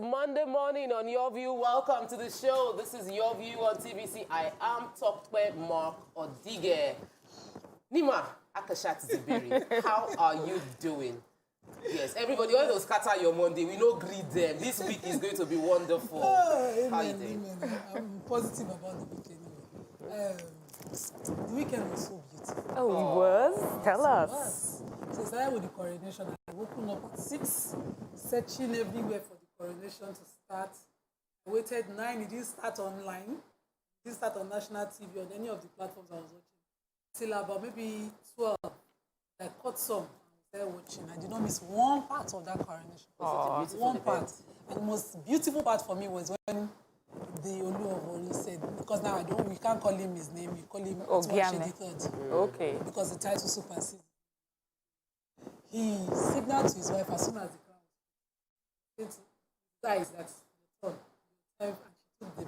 Monday morning on YourView. Welcome to the show. This is YourView on TVC. I am Tokwe Mark Odige. Nima Akashat Zibiri, how are you doing? Yes, everybody, all those scatter your Monday, we no greet them. This week is going to be wonderful. How are you doing? I'm positive about the weekend. The weekend was so beautiful. Oh, it was? Tell us. So I started with the coronation. I woke up at 6, searching everywhere for the coronation to start. I waited 9. It didn't start online. It didn't start on national TV on any of the platforms I was watching. Till about maybe 12, I caught some. I was there watching. I did not miss one part of that coronation. One part. And the most beautiful part for me was when the Olu of Buhari said, because now we can't call him his name, you call him Ogiame. Okay. Because the title supersedes. He signaled to his wife as soon as the crown was said, guys, that's the turn. And she took the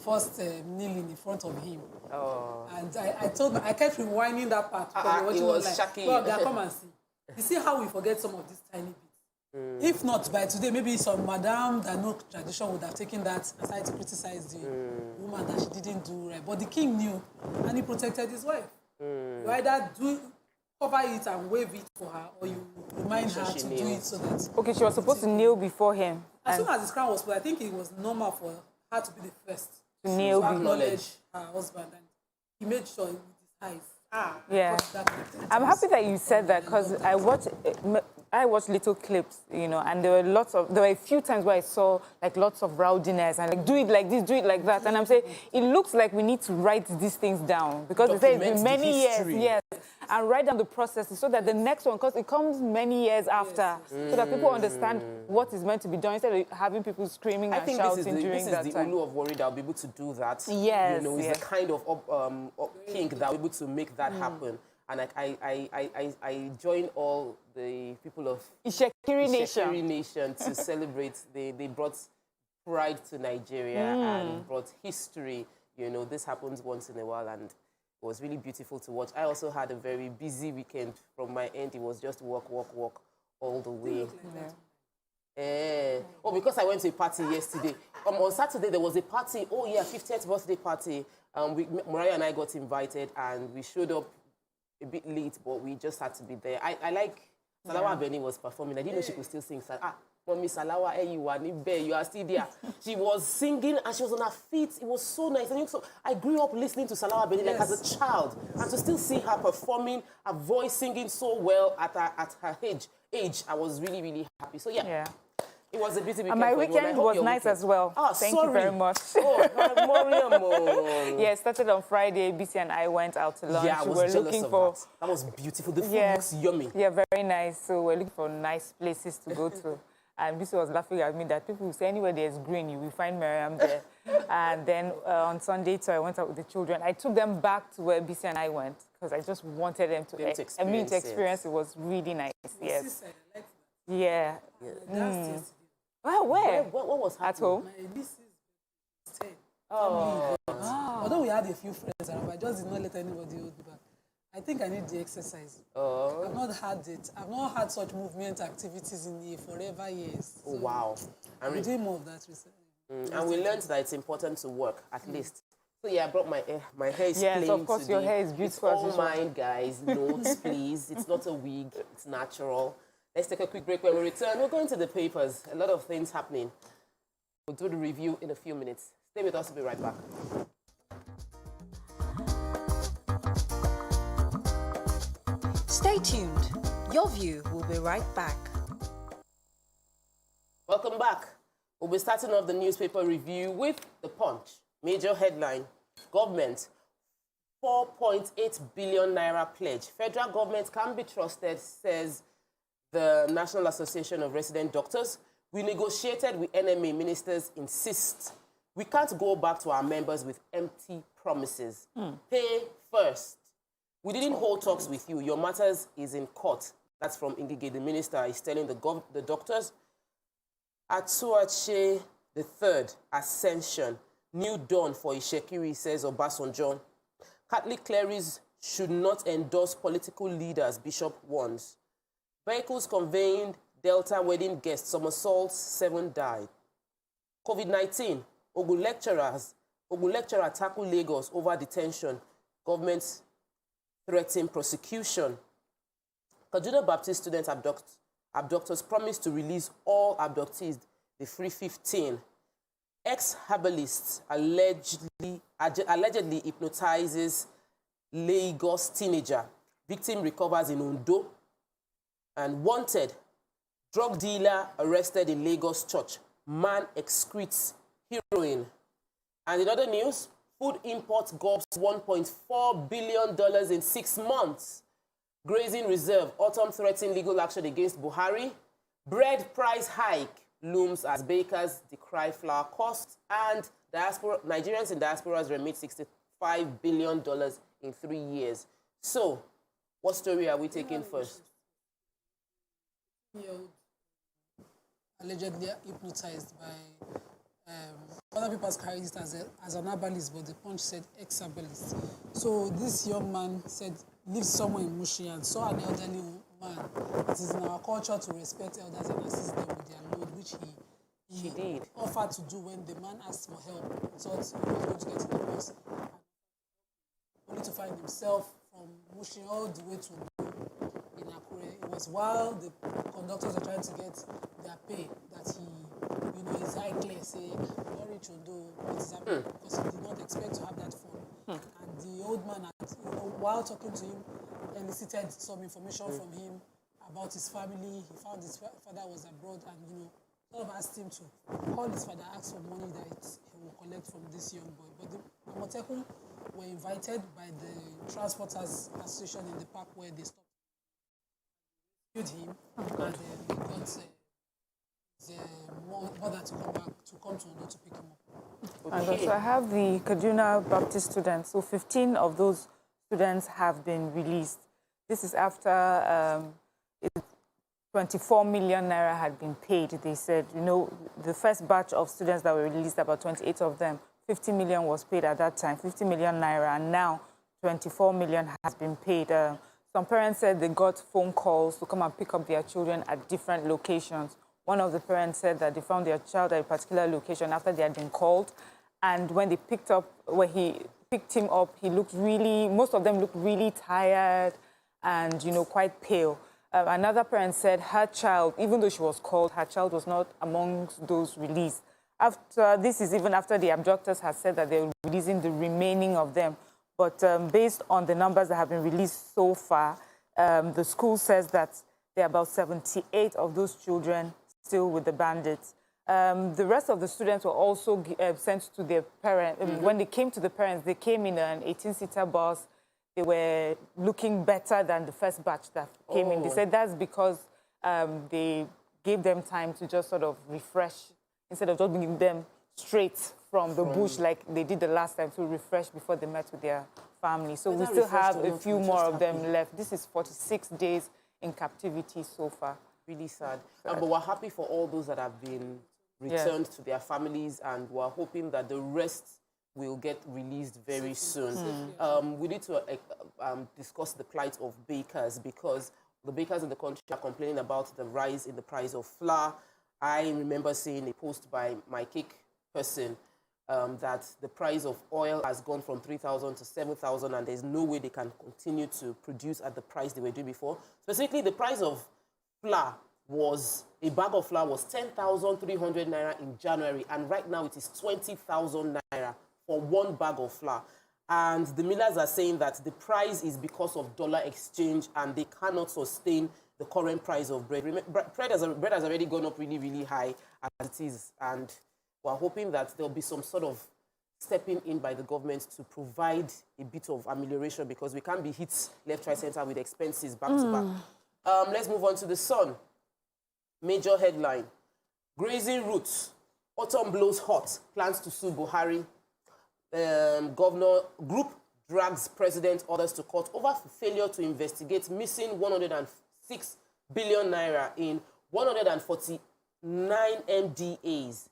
first kneeling in front of him. Oh. And I kept rewinding that part because it was shocking. Well, come and see. You see how we forget some of these tiny bits. If not, by today, maybe some madam that no tradition would have taken that aside to criticize the woman that she didn't do right. But the king knew, and he protected his wife. You either cover it and wave it for her, or you remind her to do it so that... Okay, she was supposed to kneel before him. As soon as his crown was put, I think it was normal for her to be the first to kneel to acknowledge her husband, and he made sure with his eyes. Yeah. I'm happy that you said that, because I watched little clips, you know, and there were a few times where I saw like lots of rowdiness and like, do it like this, do it like that. And I'm saying, it looks like we need to write these things down, because it says in many years, yes, and write down the processes so that the next one, because it comes many years after, so that people understand what is meant to be done instead of having people screaming and shouting during that time. This is the Olu of Worry that will be able to do that. Yes, you know, it's the kind of king that will be able to make that happen. And I join all the people of Ishekiri Nation to celebrate. They brought pride to Nigeria and brought history. You know, this happens once in a while, and it was really beautiful to watch. I also had a very busy weekend from my end. It was just walk all the way. Oh, because I went to a party yesterday. On Saturday, there was a party. Oh, yeah, 50th birthday party. Mariah and I got invited, and we showed up a bit late, but we just had to be there. I like Salawa Benny was performing. I didn't know she could still sing. Mommy Salawa, you are still there. She was singing and she was on her feet. It was so nice. And so I grew up listening to Salawa Benny like as a child, and to still see her performing, her voice singing so well at her age, I was really, really happy. So yeah. It was a busy weekend. And my weekend was nice as well. Thank you very much. Yeah, it started on Friday. BC and I went out to lunch. Yeah, I was jealous of that. That was beautiful. The food looks yummy. Yeah, very nice. So we're looking for nice places to go to. And BC was laughing at me that people say anywhere there's green, you will find Miriam there. And then on Sunday, I went out with the children. I took them back to where BC and I went, because I just wanted them to experience. It was really nice. Yes. Yeah. Well, where? What was happening? At home? My niece is 10. Although we had a few friends around, I just did not let anybody hold me back. I think I need the exercise. I've not had such movement activities in forever years. So wow. I'm doing more of that recently. And we learned that it's important to work, at least. So yeah, I brought my hair is plain. Yes, of course, today. your hair is beautiful. It's all mine, guys. Notes, please. It's not a wig. It's natural. Let's take a quick break. When we return, we're going to the papers. A lot of things happening. We'll do the review in a few minutes. Stay with us. We'll be right back. Stay tuned. Your View will be right back. Welcome back. We'll be starting off the newspaper review with The Punch. Major headline: Government 4.8 billion naira pledge. Federal government can be trusted, says the National Association of Resident Doctors. We negotiated with NMA. Ministers insist we can't go back to our members with empty promises. Pay first. We didn't hold talks with you. Your matters is in court. That's from Ngige. The minister is telling the doctors. Atuache the third, Ascension. New dawn for Ishekiri, says Obasanjo. Catholic clerics should not endorse political leaders, Bishop warns. Vehicles conveying Delta wedding guests, somersaults, 7 died. COVID-19, Ogun lecturer tackle Lagos over detention. Government threatening prosecution. Kaduna Baptist student abductors promise to release all abductees, the free 15. Ex-herbalist allegedly hypnotizes Lagos teenager. Victim recovers in Ondo. And wanted, drug dealer arrested in Lagos church. Man excretes heroin. And in other news, food imports gobs $1.4 billion in 6 months. Grazing reserve, autumn threatening legal action against Buhari. Bread price hike looms as bakers decry flour costs. And Nigerians in diasporas remit $65 billion in 3 years. So, what story are we taking first? Allegedly hypnotized by other people carried it as an herbalist, but the Punch said ex-herbalist. So this young man said lives somewhere in Mushi and saw an elderly man. It is in our culture to respect elders and assist them with their load, which he did. Offered to do when the man asked for help. He thought he was going to get in the bus, only to find himself from Mushi all the way to in Akure. It was while the conductors were trying to get their pay that he, his eye clear, say, don't reach Ondo, what is happening? Because he did not expect to have that phone. And the old man, while talking to him, elicited some information from him about his family. He found his father was abroad and, sort of asked him to call his father, ask for money that he will collect from this young boy. But the Amotekun were invited by the Transporters Association in the park where they stopped him, and they got the mother to come back, to come to Ondo to pick him up. Okay. So I have the Kaduna Baptist students. So 15 of those students have been released. This is after 24 million naira had been paid. They said, the first batch of students that were released, about 28 of them, 50 million was paid at that time, 50 million naira, and now 24 million has been paid. Some parents said they got phone calls to come and pick up their children at different locations. One of the parents said that they found their child at a particular location after they had been called. And when he picked him up, most of them looked really tired and, quite pale. Another parent said her child, even though she was called, her child was not amongst those released. This is even after the abductors had said that they were releasing the remaining of them. But based on the numbers that have been released so far, the school says that there are about 78 of those children still with the bandits. The rest of the students were also sent to their parents. When they came to the parents, they came in an 18-seater bus. They were looking better than the first batch that came in. They said that's because they gave them time to just sort of refresh instead of just bringing them straight from the bush like they did the last time, to refresh before they met with their family. So we still have a few more of them left. This is 46 days in captivity so far. Really sad. But we're happy for all those that have been returned to their families, and we're hoping that the rest will get released very soon. We need to discuss the plight of bakers, because the bakers in the country are complaining about the rise in the price of flour. I remember seeing a post by my cake person that the price of oil has gone from 3,000 to 7,000, and there's no way they can continue to produce at the price they were doing before. Specifically, the price of flour a bag of flour was 10,300 naira in January, and right now it is 20,000 naira for one bag of flour. And the millers are saying that the price is because of dollar exchange, and they cannot sustain the current price of bread. Bread has already gone up really, really high as it is, and we're hoping that there'll be some sort of stepping in by the government to provide a bit of amelioration, because we can't be hit left, right, center with expenses back to back. Let's move on to the Sun. Major headline: grazing routes. Autumn blows hot. Plans to sue Buhari. Governor group drags president orders to court over failure to investigate missing 106 billion naira in 149 MDAs.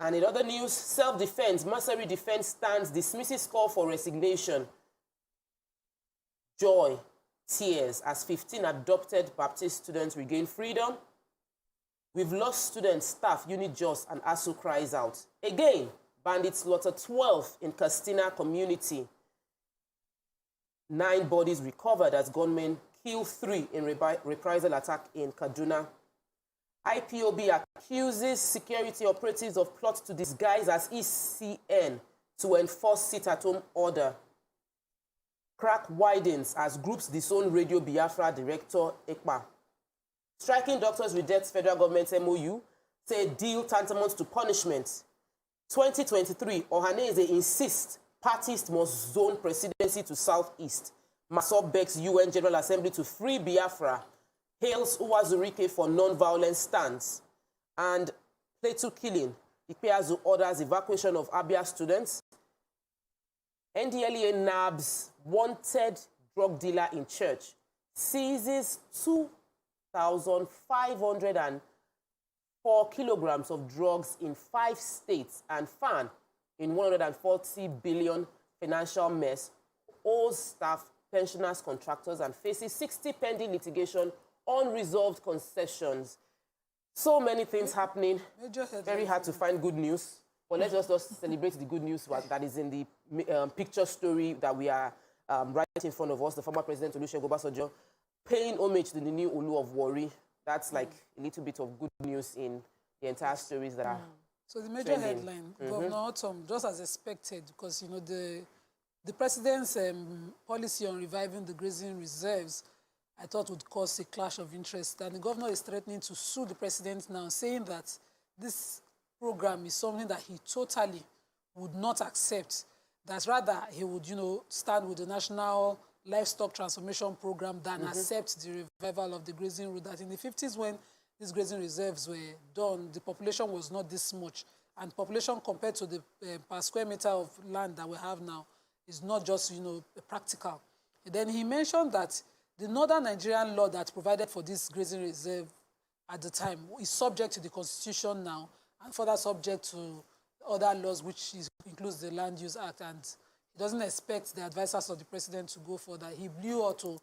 And in other news, self-defense, Masari defense stands, dismisses call for resignation. Joy, tears as 15 adopted Baptist students regain freedom. We've lost students, staff, unit JOS, and ASU cries out. Again, bandits slaughter 12 in Castina community. 9 bodies recovered as gunmen kill 3 in reprisal attack in Kaduna. IPOB accuses security operatives of plot to disguise as ECN to enforce sit-at-home order. Crack widens as groups disown Radio Biafra director Ekpa. Striking doctors rejects federal government MOU, say deal tantamount to punishment. 2023, Ohaneze insists parties must zone presidency to southeast. Masop begs UN General Assembly to free Biafra. Hails Uwazurike for non-violent stance. And Plateau killing. Ikpeazu orders evacuation of Abia students. NDLEA nabs wanted drug dealer in church. Seizes 2,504 kilograms of drugs in 5 states and fan in 140 billion financial mess. Owes staff, pensioners, contractors, and faces 60 pending litigation, unresolved concessions. So many things happening. Very hard to find good news. But let's just celebrate the good news that is in the picture story that we are right in front of us. The former president, Olusegun Obasanjo, paying homage to the new Olu of Warri. That's like a little bit of good news in the entire stories that are So the major headline, Governor Autumn, just as expected, because, you know, the president's policy on reviving the grazing reserves, I thought would cause a clash of interest. And the governor is threatening to sue the president now, saying that this program is something that he totally would not accept. That rather he would, you know, stand with the National Livestock Transformation Program than accept the revival of the grazing route. That in the 50s, when these grazing reserves were done, the population was not this much. And population compared to the per square meter of land that we have now is not just, you know, practical. And then he mentioned that the Northern Nigerian law that provided for this grazing reserve at the time is subject to the Constitution now, and further subject to other laws, which includes the Land Use Act. And he doesn't expect the advisors of the president to go for that. He blew auto.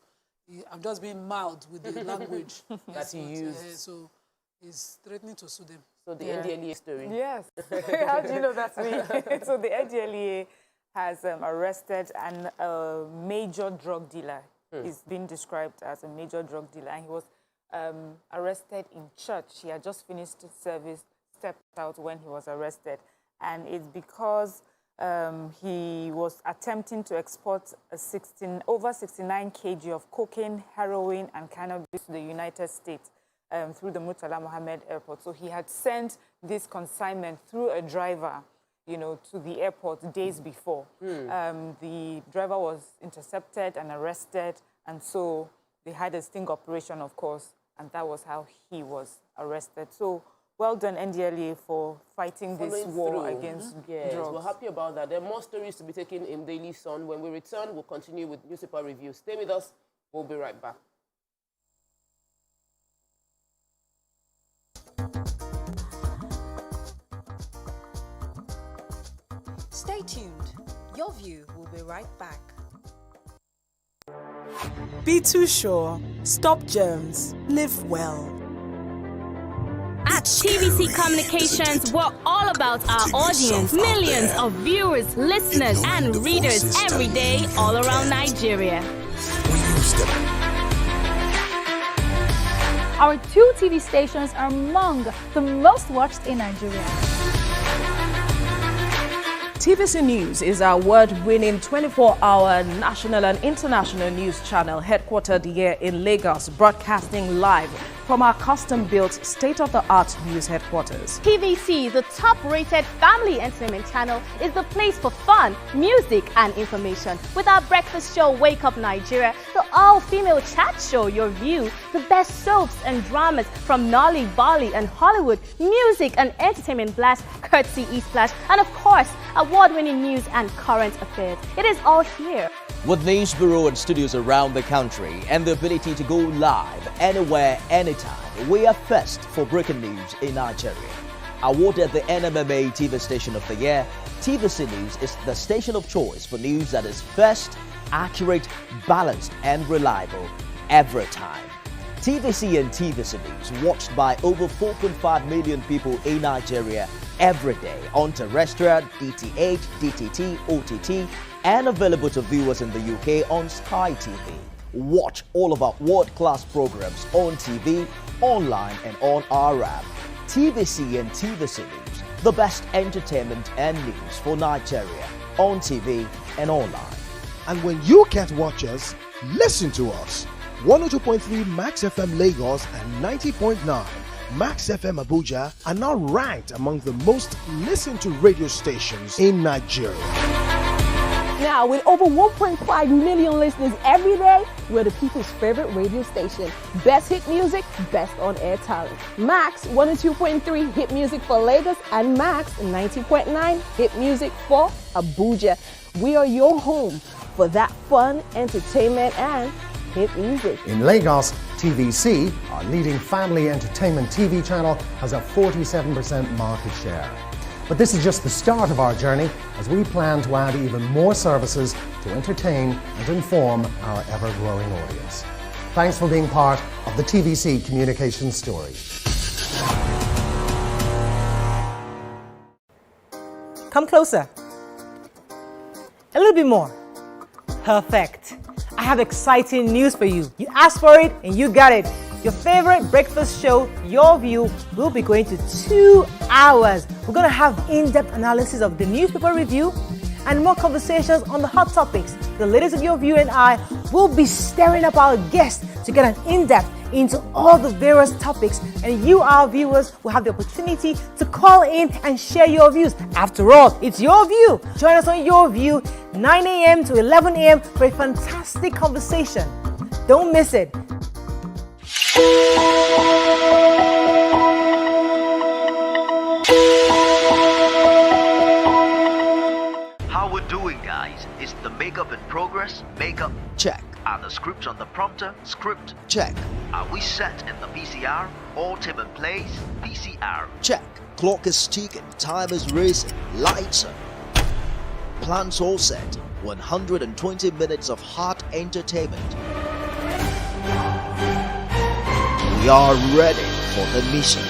I'm just being mild with the language that he used. So he's threatening to sue them. So the NDLEA story. Yes. How do you know that's me? So the NDLEA has arrested a major drug dealer. He's been described as a major drug dealer. And he was arrested in church. He had just finished service, stepped out when he was arrested. And it's because he was attempting to export over 69 kg of cocaine, heroin, and cannabis to the United States through the Murtala Mohammed Airport. So he had sent this consignment through a driver, you know, to the airport days before. The driver was intercepted and arrested, and so they had a sting operation, of course, and that was how he was arrested. So well done, NDLEA, for fighting this war against drugs. We're happy about that. There are more stories to be taken in Daily Sun. When we return, we'll continue with newspaper review. Stay with us. We'll be right back. Stay tuned. Your View will be right back. Be too sure. Stop germs. Live well. At TVC Communications, we're all about our audience. Millions of viewers, listeners, and readers every day all around Nigeria. Our 2 TV stations are among the most watched in Nigeria. TVC News is our award-winning 24-hour national and international news channel headquartered here in Lagos, broadcasting live from our custom-built state-of-the-art news headquarters. TVC, the top-rated family entertainment channel, is the place for fun, music, and information. With our breakfast show, Wake Up Nigeria, the all-female chat show, Your View, the best soaps and dramas from Nolly, Bolly, and Hollywood, music and entertainment blast, courtesy E-Splash, and of course, award-winning news and current affairs. It is all here. With news bureau and studios around the country and the ability to go live anywhere, anytime, we are first for breaking news in Nigeria. Awarded the NMMA TV Station of the Year, TVC News is the station of choice for news that is first accurate, balanced, and reliable every time. TVC and TVC News watched by over 4.5 million people in Nigeria every day on terrestrial, DTH, DTT, OTT, and available to viewers in the UK on Sky TV. Watch all of our world-class programs on TV, online, and on our app. TVC and TVC News, the best entertainment and news for Nigeria on TV and online. And when you can't watch us, listen to us. 102.3 Max FM Lagos and 90.9 Max FM Abuja are now ranked among the most listened to radio stations in Nigeria. Now, with over 1.5 million listeners every day, we're the people's favorite radio station. Best hit music, best on-air talent. Max 102.3 hit music for Lagos and Max 90.9 hit music for Abuja. We are your home for that fun, entertainment, and hit music. In Lagos, TVC, our leading family entertainment TV channel, has a 47% market share. But this is just the start of our journey, as we plan to add even more services to entertain and inform our ever-growing audience. Thanks for being part of the TVC communication story. Come closer. A little bit more. Perfect. I have exciting news for you. You asked for it and you got it. Your favorite breakfast show, Your View, will be going to 2 hours. We're going to have in-depth analysis of the newspaper review and more conversations on the hot topics. The ladies of Your View and I will be stirring up our guests to get an in-depth into all the various topics, and you, our viewers, will have the opportunity to call in and share your views. After all, it's your view. Join us on Your View, 9 a.m. to 11 a.m. for a fantastic conversation. Don't miss it. How we're doing, guys? Is the makeup in progress? Makeup check. Are the scripts on the prompter? Script check. Are we set in the VCR? All tip in place? VCR check. Clock is ticking, time is racing, lights on. Plans all set. 120 minutes of hot entertainment. We are ready for the mission.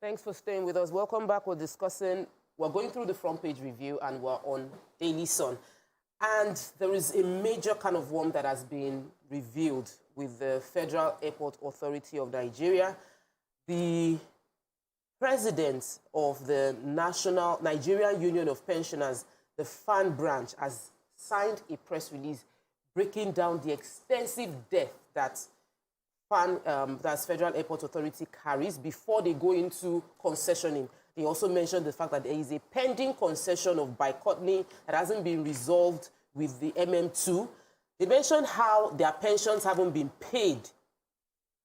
Thanks for staying with us. Welcome back. We're going through the front page review, and we're on Daily Sun. And there is a major kind of worm that has been revealed with the Federal Airport Authority of Nigeria. The president of the Nigerian Union of Pensioners, the FAN branch, has signed a press release breaking down the extensive debt that that's Federal Airport Authority carries before they go into concessioning. They also mentioned the fact that there is a pending concession of boycotting that hasn't been resolved with the MM2. They mentioned how their pensions haven't been paid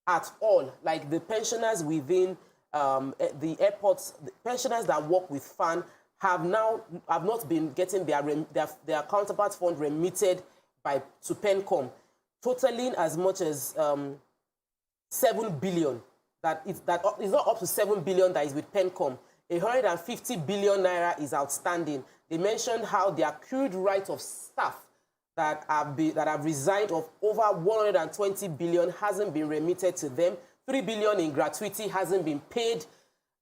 at all. Like the pensioners within the airports, the pensioners that work with FAN have not been getting their counterpart fund remitted to PENCOM, totaling as much as 7 billion. That is not up to 7 billion that is with PENCOM. 150 billion naira is outstanding. They mentioned how the accrued right of staff that have resigned of over 120 billion hasn't been remitted to them. 3 billion in gratuity hasn't been paid.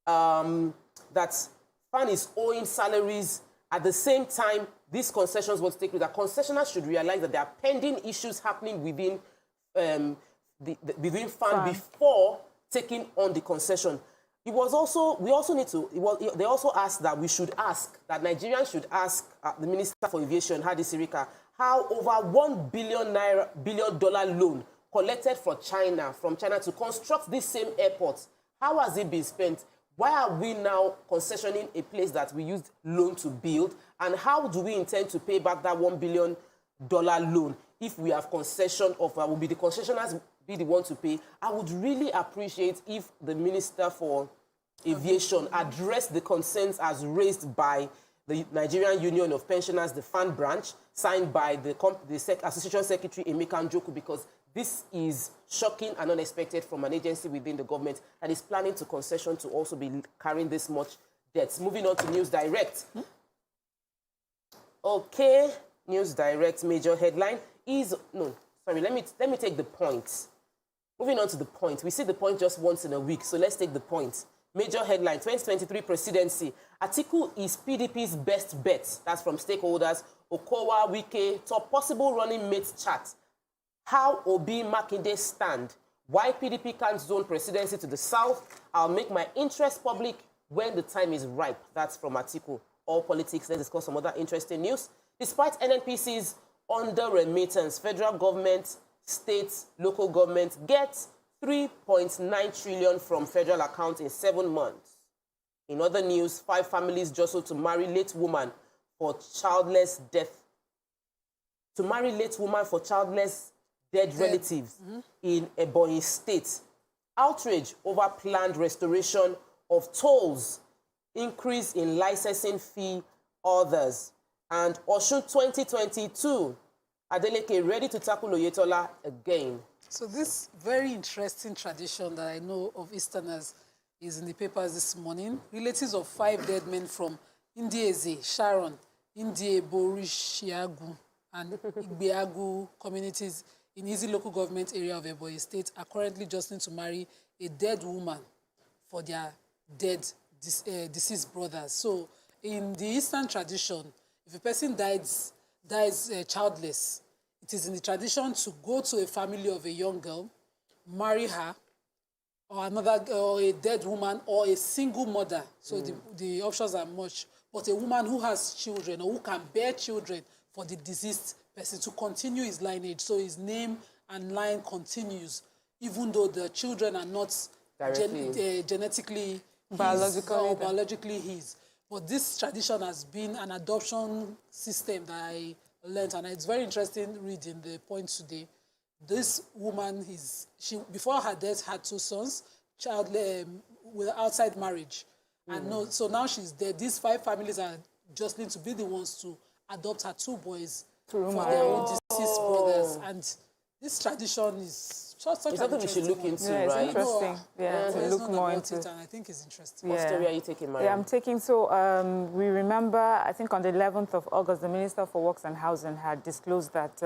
That FAN is owing salaries. At the same time, these concessions will take place. The concessioners should realize that there are pending issues happening within within FAN before taking on the concession. It was also, we also need to, they also asked that we should ask, that Nigerians should ask the Minister for Aviation, Hadi Sirika, how over $1 billion loan collected from China to construct this same airport, how has it been spent? Why are we now concessioning a place that we used loan to build? And how do we intend to pay back that $1 billion loan if we have concession of, will be the concessioners be the one to pay? I would really appreciate if the Minister for Aviation addressed the concerns as raised by the Nigerian Union of Pensioners, the FAN branch, signed by the Association Secretary Emeka Njoku, because this is shocking and unexpected from an agency within the government that is planning to concession to also be carrying this much debts. Moving on to News Direct. Okay, News Direct major headline is, no, sorry, let me take the point. Moving on to the point. We see the point just once in a week, so let's take the point. Major headline, 2023 presidency. Atiku is PDP's best bet. That's from stakeholders. Okowa, Wike, top possible running mate chat. How Obi Makinde stand? Why PDP can't zone presidency to the south? I'll make my interest public when the time is ripe. That's from Atiku. All politics. Let's discuss some other interesting news. Despite NNPC's under remittance, federal government, states, local government get 3.9 trillion from federal accounts in 7 months. In other news, 5 families jostled to marry late woman for childless death. To marry late woman for childless dead relatives in Ebonyi State. Outrage over planned restoration of tolls. Increase in licensing fee, others. And Osun 2022. Adeleke ready to tackle Oyetola again. So this very interesting tradition that I know of Easterners is in the papers this morning. Relatives of 5 dead men from Indieze, Sharon, Indie, Borishiagu, and Igbeagu communities in Izi local government area of Ebonyi State are currently jostling to marry a dead woman for their dead deceased brothers. So in the Eastern tradition, if a person dies childless, it is in the tradition to go to a family of a young girl, marry her, or a dead woman, or a single mother. So the options are much. But a woman who has children or who can bear children for the deceased person to continue his lineage. So his name and line continues, even though the children are not genetically biologically his. But this tradition has been an adoption system that I learned, and it's very interesting reading the point today. This woman, before her death, had 2 sons, with outside marriage. And so now she's dead. These 5 families are jostling to be the ones to adopt her 2 boys for their own deceased brothers. And this tradition is such something we should look into, right? It's interesting. To look more into it, and I think it's interesting. What story are you taking, Mariam? Yeah, I'm taking, we remember, I think on the 11th of August, the Minister for Works and Housing had disclosed that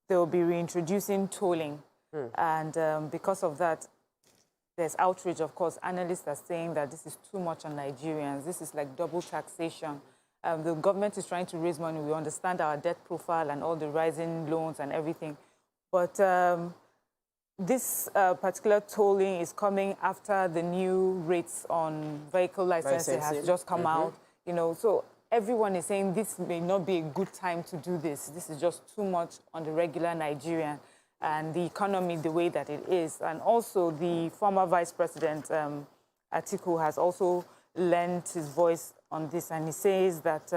they will be reintroducing tolling. And because of that, there's outrage, of course. Analysts are saying that this is too much on Nigerians. This is like double taxation. The government is trying to raise money. We understand our debt profile and all the rising loans and everything. But this particular tolling is coming after the new rates on vehicle licensing has just come out. You know, so everyone is saying this may not be a good time to do this. This is just too much on the regular Nigerian and the economy the way that it is. And also the former Vice President, Atiku, has also lent his voice on this, and he says that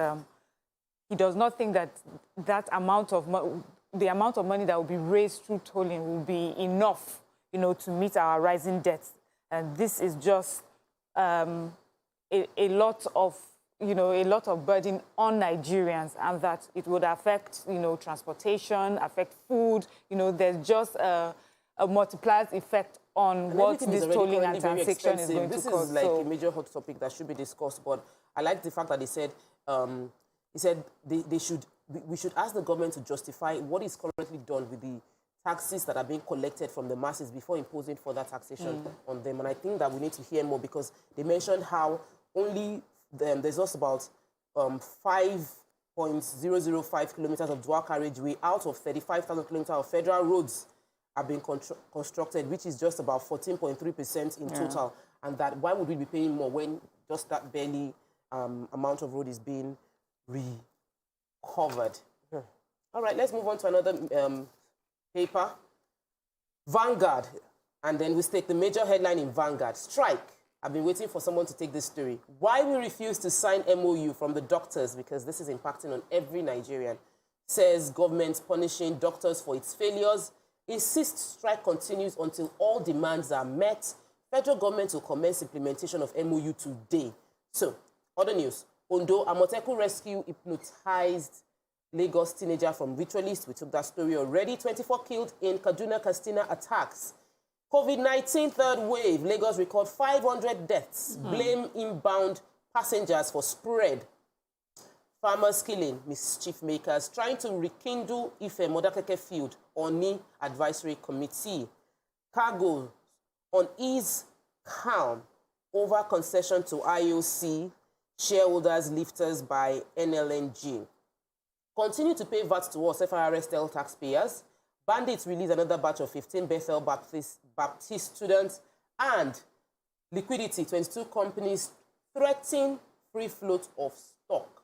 he does not think that the amount of money that will be raised through tolling will be enough, you know, to meet our rising debts. And this is just a lot of burden on Nigerians, and that it would affect, you know, transportation, affect food. You know, there's just a multiplier effect on what this tolling and taxation is going to cause. This is like a major hot topic that should be discussed. But I like the fact that he said we should ask the government to justify what is currently done with the taxes that are being collected from the masses before imposing further taxation on them. And I think that we need to hear more, because they mentioned how only there's just about 5.005 kilometers of dual carriageway out of 35,000 kilometers of federal roads. have been constructed, which is just about 14.3% in total. And that why would we be paying more when just that barely amount of road is being recovered? All right, let's move on to another paper. Vanguard. And then we take the major headline in Vanguard. Strike. I've been waiting for someone to take this story. Why we refuse to sign MOU from the doctors, because this is impacting on every Nigerian. Says government punishing doctors for its failures. Insists strike continues until all demands are met. Federal government will commence implementation of MOU today. So, other news. Ondo, Amoteku rescue hypnotized Lagos teenager from ritualist. We took that story already. 24 killed in Kaduna-Katsina attacks. COVID-19 third wave. Lagos record 500 deaths. Blame inbound passengers for spread. Farmers killing, mischief makers trying to rekindle Ife Modakeke field. Oni Advisory Committee. Cargo on ease calm over concession to IOC. Shareholders lifters by NLNG. Continue to pay VAT to us, FIRS tell taxpayers. Bandits release another batch of 15 Bethel Baptist students. And liquidity, 22 companies threaten free float of stock.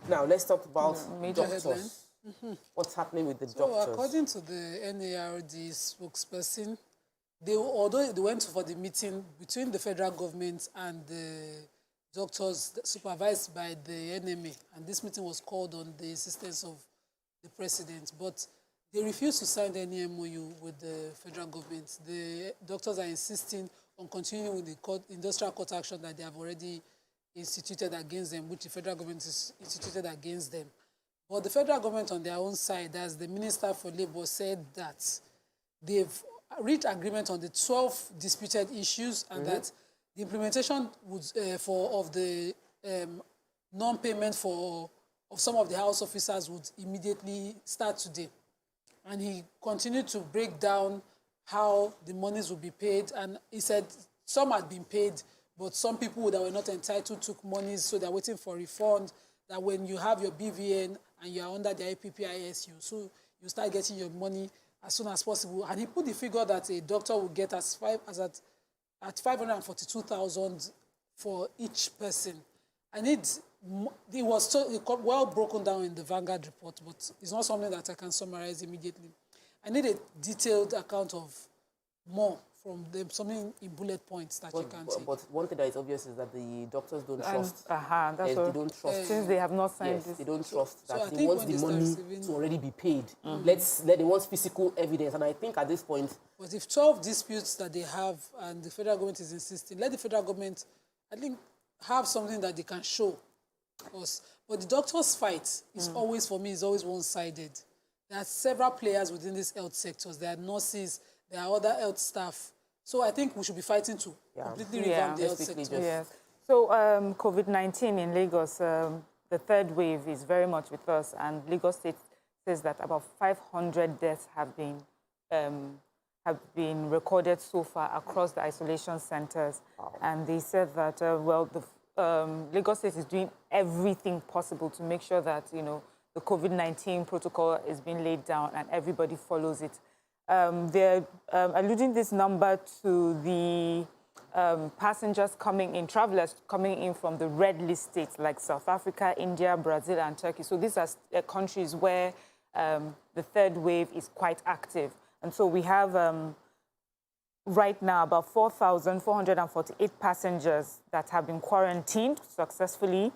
Now, let's talk about doctors. What's happening with the doctors? According to the NARD spokesperson, although they went for the meeting between the federal government and the doctors supervised by the NMA, and this meeting was called on the insistence of the president, but they refused to sign any MOU with the federal government. The doctors are insisting on continuing with the industrial court action that they have already instituted against them, which the federal government has instituted against them. But the federal government on their own side, as the Minister for Labour said, that they've reached agreement on the 12 disputed issues and that the implementation would, of the non-payment of some of the house officers would immediately start today. And he continued to break down how the monies would be paid. And he said some had been paid, but some people that were not entitled took monies, so they're waiting for refund. That when you have your BVN and you are under the IPPISU, so you start getting your money as soon as possible. And he put the figure that a doctor will get at 542,000 for each person. And it was well broken down in the Vanguard report, but it's not something that I can summarize immediately. I need a detailed account of more from them, something in bullet points that you can see. But one thing that is obvious is that the doctors don't trust. That's they don't trust. Since they have not signed this. They don't trust that they want the money to already be paid. They want physical evidence. And I think at this point... But if 12 disputes that they have and the federal government is insisting, let the federal government, I think, have something that they can show us. But the doctors' fight is always, for me, is always one-sided. There are several players within these health sectors. There are nurses, there are other health staff. So I think we should be fighting to completely revamp the health sector. Yes. So COVID-19 in Lagos, the third wave is very much with us, and Lagos State says that about 500 deaths have been recorded so far across the isolation centers. Wow. And they said that, Lagos State is doing everything possible to make sure that, the COVID-19 protocol is being laid down and everybody follows it. They're alluding this number to the passengers coming in, travelers coming in from the red list states like South Africa, India, Brazil, and Turkey. So these are countries where the third wave is quite active. And so we have right now about 4,448 passengers that have been quarantined successfully,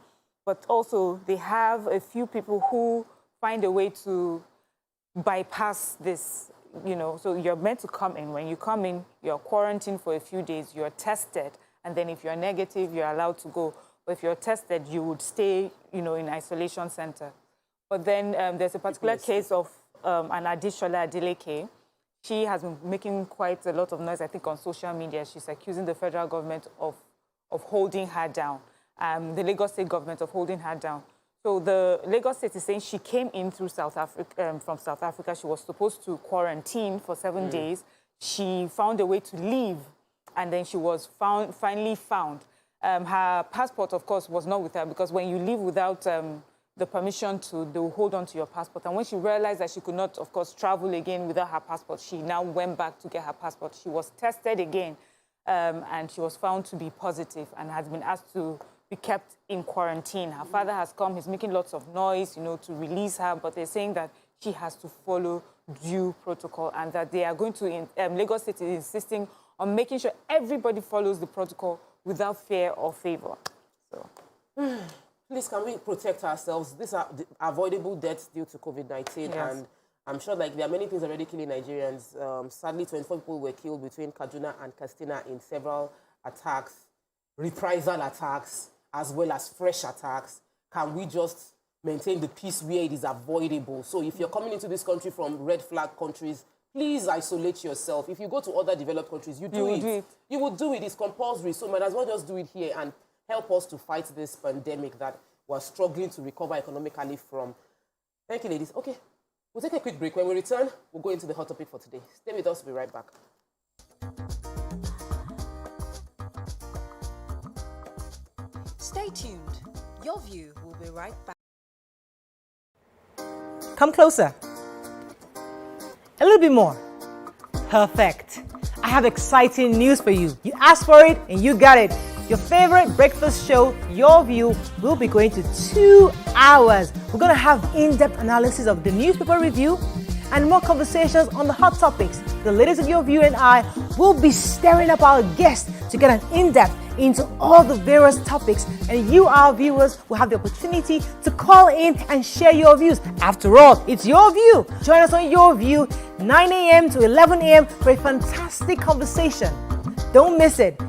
but also they have a few people who find a way to bypass this. So you're meant to come in. When you come in, you're quarantined for a few days, you're tested, and then if you're negative, you're allowed to go. But if you're tested, you would stay, in isolation center. But then there's a particular case of an Adishola Adeleke. She has been making quite a lot of noise, I think, on social media. She's accusing the federal government of holding her down, the Lagos State government of holding her down. So the Lagos State is saying she came in through South Africa, from South Africa. She was supposed to quarantine for 7 days. She found a way to leave, and then she was finally found. Her passport, of course, was not with her, because when you leave without the permission they will hold on to your passport. And when she realized that she could not, of course, travel again without her passport, she now went back to get her passport. She was tested again, and she was found to be positive and has been asked to be kept in quarantine. Her father has come. He's making lots of noise, to release her, but they're saying that she has to follow due protocol and that they are going to, Lagos State is insisting on making sure everybody follows the protocol without fear or favor. So. Please, can we protect ourselves? These are the avoidable deaths due to COVID-19, yes. And I'm sure there are many things already killing Nigerians. Sadly, 24 people were killed between Kaduna and Katsina in several attacks, reprisal attacks, as well as fresh attacks. Can we just maintain the peace where it is avoidable? So if you're coming into this country from red flag countries, please isolate yourself. If you go to other developed countries, you do it. You will do it. It's compulsory. So might as well just do it here and help us to fight this pandemic that we're struggling to recover economically from. Thank you, ladies. Okay, we'll take a quick break. When we return, we'll go into the hot topic for today. Stay with us. We'll be right back. Stay tuned. Your View will be right back. Come closer. A little bit more. Perfect. I have exciting news for you. You asked for it and you got it. Your favorite breakfast show, Your View, will be going to 2 hours. We're going to have in-depth analysis of the newspaper review and more conversations on the hot topics. The ladies of Your View and I will be stirring up our guests to get an in-depth into all the various topics, and you, our viewers, will have the opportunity to call in and share your views. After all, it's Your View. Join us on Your View, 9 a.m. to 11 a.m. for a fantastic conversation. Don't miss it.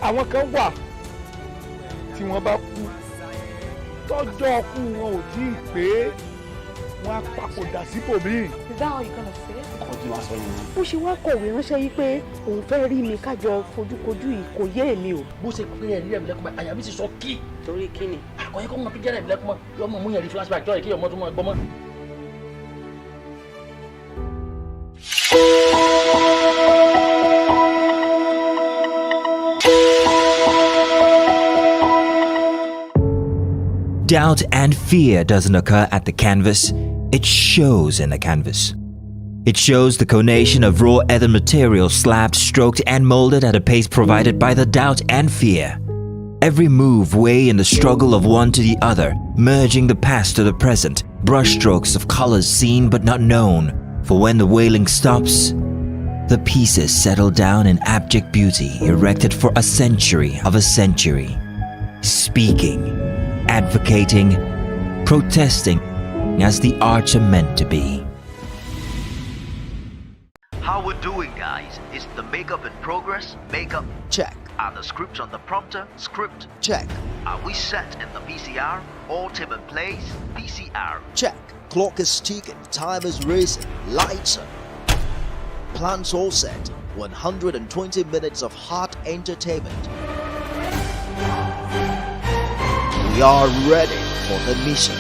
àwọn kan wà tí wọ́n bá kú tọ́jọ́ kú wọn ò tí ì pé wọ́n á papòdà síbòmíì. Is that how you gonna say it? ọdún wa sọ yẹn. ó ṣe wá kọ̀wé ránṣẹ́ yìí pé òun fẹ́ rí mi kájọ fojúkojú yìí kò yé èmi o. bó ṣe pé ẹ̀rí ẹ̀mí lẹ́kùnmọ́ àyà mi ti sọ kí. torí kí ni. àkọ́yẹ́ kọ́ mọ píjẹ́ ẹ̀mí lẹ́kùnmọ́ yọmọ mú yẹn rí flashback jọ́ ìkéyọ̀ mọ́ tó mọ́ gbọ́mọ́. Doubt and fear doesn't occur at the canvas, it shows in the canvas. It shows the conation of raw ether material slabbed, stroked and molded at a pace provided by the doubt and fear. Every move weigh in the struggle of one to the other, merging the past to the present, brushstrokes of colors seen but not known. For when the wailing stops, the pieces settle down in abject beauty erected for a century of a century. Speaking, advocating, protesting as the arts are meant to be. How we're doing, guys? Is the makeup in progress? Makeup. Check. Are the scripts on the prompter? Script. Check. Are we set in the PCR? All team in place? PCR. Check. Clock is ticking, time is racing, lights are. Plans all set. 120 minutes of hot entertainment. We are ready for the mission.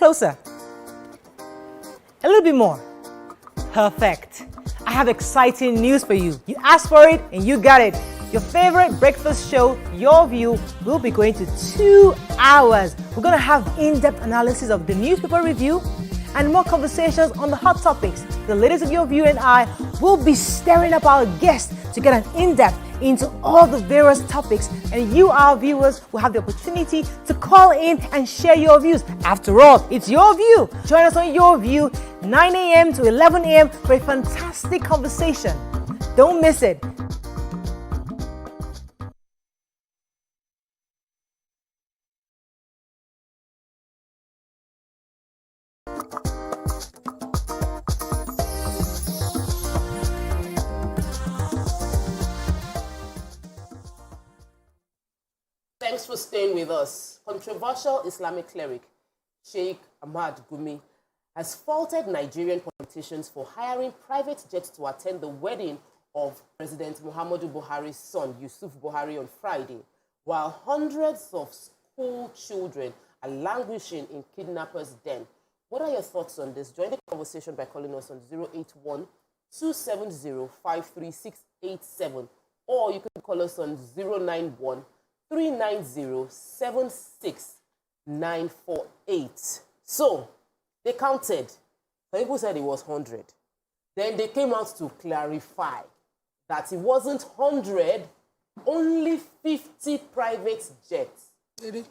closer. A little bit more. Perfect. I have exciting news for you. You asked for it and you got it. Your favorite breakfast show, Your View, will be going to 2 hours. We're going to have in-depth analysis of the newspaper review and more conversations on the hot topics. The ladies of Your View and I will be stirring up our guests to get an in-depth into all the various topics, and you, our viewers, will have the opportunity to call in and share your views. After all, it's Your View. Join us on Your View, 9 a.m. to 11 a.m. for a fantastic conversation. Don't miss it. Thanks for staying with us. Controversial Islamic cleric Sheik Gumi has faulted Nigerian politicians for hiring private jets to attend the wedding of President Muhammadu Buhari's son, Yusuf Buhari, on Friday, while hundreds of school children are languishing in kidnappers' den. What are your thoughts on this? Join the conversation by calling us on 081-270-53687, or you can call us on 091-390-76948. So, they counted. Some people said it was 100. Then they came out to clarify that it wasn't 100, only 50 private jets. Really?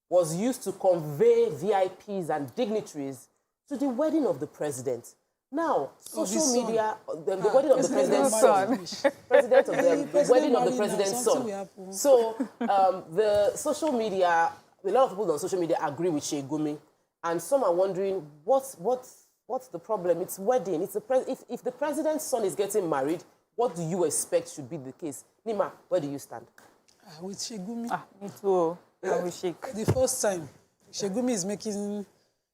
Was used to convey VIPs and dignitaries to the wedding of the president. Now, social media, the wedding of the president's son. The wedding of the president's son. So, the social media, a lot of people on social media agree with Sheik Gumi, and some are wondering, what's the problem? It's wedding. It's if the president's son is getting married, what do you expect should be the case? Nima, where do you stand? With Sheik Gumi. Me too. With Sheik. The first time, Sheik Gumi is making...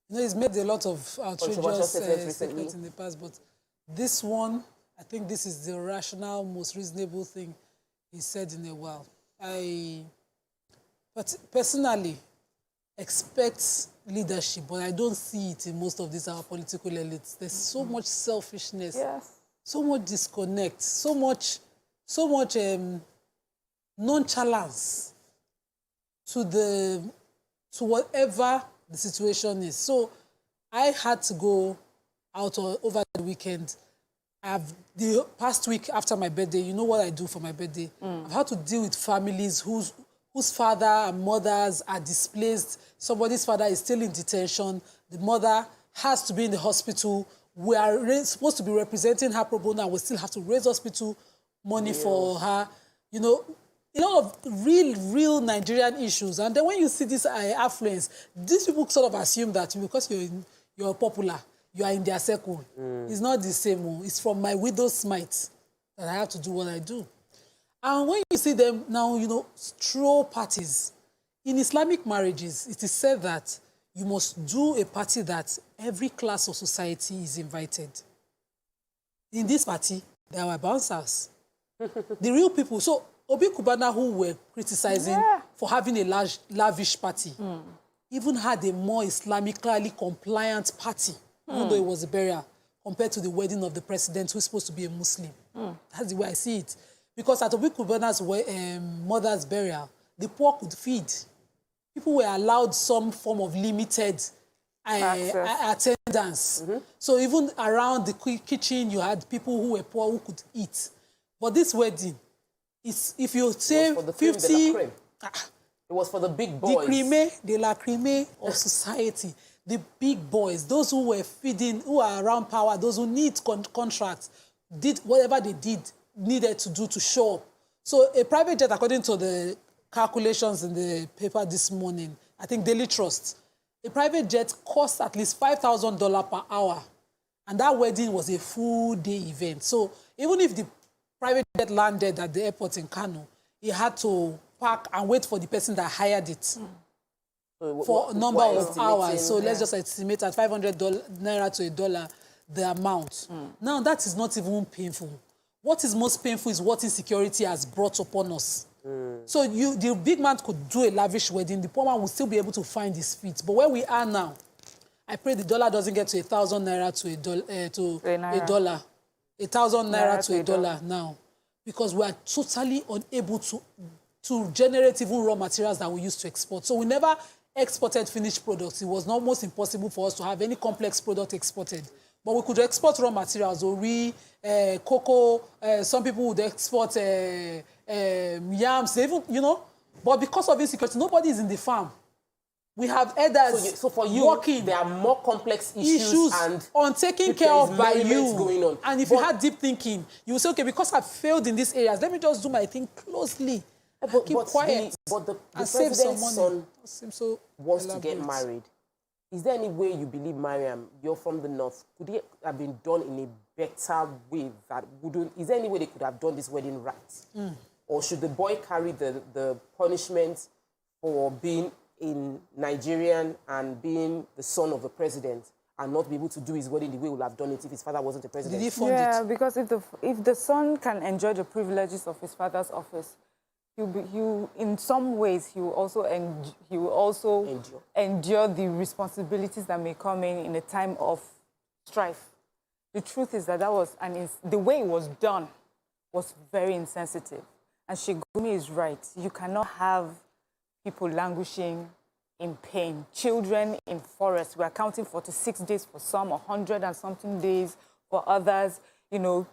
he's made a lot of outrageous statements in the past, but this one, I think this is the rational, most reasonable thing he said in a while. But personally, expect leadership, but I don't see it in most of these our political elites. There's so much selfishness, so much disconnect, so much nonchalance to whatever the situation is. So I had to go out over the weekend. The past week after my birthday, you know what I do for my birthday? I've had to deal with families whose father and mothers are displaced. Somebody's father is still in detention. The mother has to be in the hospital. We are supposed to be representing her pro bono, and we still have to raise hospital money for her. You know, a lot of real Nigerian issues. And then when you see this affluence, these people sort of assume that because you're popular, you are in their circle. It's not the same. It's from my widow's mite that I have to do what I do. And when you see them now, throw parties. In Islamic marriages, it is said that you must do a party that every class of society is invited. In this party, there were bouncers. The real people. So Obi Kubana, who were criticizing for having a lavish party, even had a more Islamically compliant party, even though it was a burial, compared to the wedding of the president, who's supposed to be a Muslim. That's the way I see it. Because at Obi Kubana's mother's burial, the poor could feed. People were allowed some form of limited attendance. So even around the kitchen, you had people who were poor who could eat. But this wedding, if you say 50... It was for the big boys. The creme of society. The big boys, those who were feeding, who are around power, those who need contracts, did whatever they needed to do to show up. So a private jet, according to the calculations in the paper this morning, I think Daily Trust, a private jet cost at least $5,000 per hour. And that wedding was a full-day event. So even if the private jet landed at the airport in Kano, he had to park and wait for the person that hired it for a number of hours. So let's just estimate at $500 naira to $1 the amount. Now, that is not even painful. What is most painful is what insecurity has brought upon us. So the big man could do a lavish wedding, the poor man will still be able to find his feet. But where we are now, I pray the dollar doesn't get to 1,000 naira to a dollar. 1,000 naira to a dollar now. Because we are totally unable to generate even raw materials that we used to export. So we never exported finished products. It was almost impossible for us to have any complex product exported. But we could export raw materials, ori, cocoa, some people would export yams, even, you know. But because of insecurity, nobody is in the farm. We have elders so for you, working. There are more complex issues and on taken care of by you. Going on. And if you had deep thinking, you will say, okay, because I've failed in these areas, let me just do my thing closely. Keep quiet. But the save some president's money. son wants to get married. Is there any way you believe, Mariam, you're from the north, could it have been done in a better way that wouldn't? Is there any way they could have done this wedding right? Or should the boy carry the punishment for being in Nigerian and being the son of the president and not be able to do his wedding the way he would have done it if his father wasn't the president? Did he fund it? Yeah, because if the son can enjoy the privileges of his father's office, in some ways, he will also endure the responsibilities that may come in a time of strife. The truth is that the way it was done was very insensitive. And Sheik Gumi is right. You cannot have people languishing in pain. Children in forests, we're counting 46 days for some, 100 and something days for others. You know,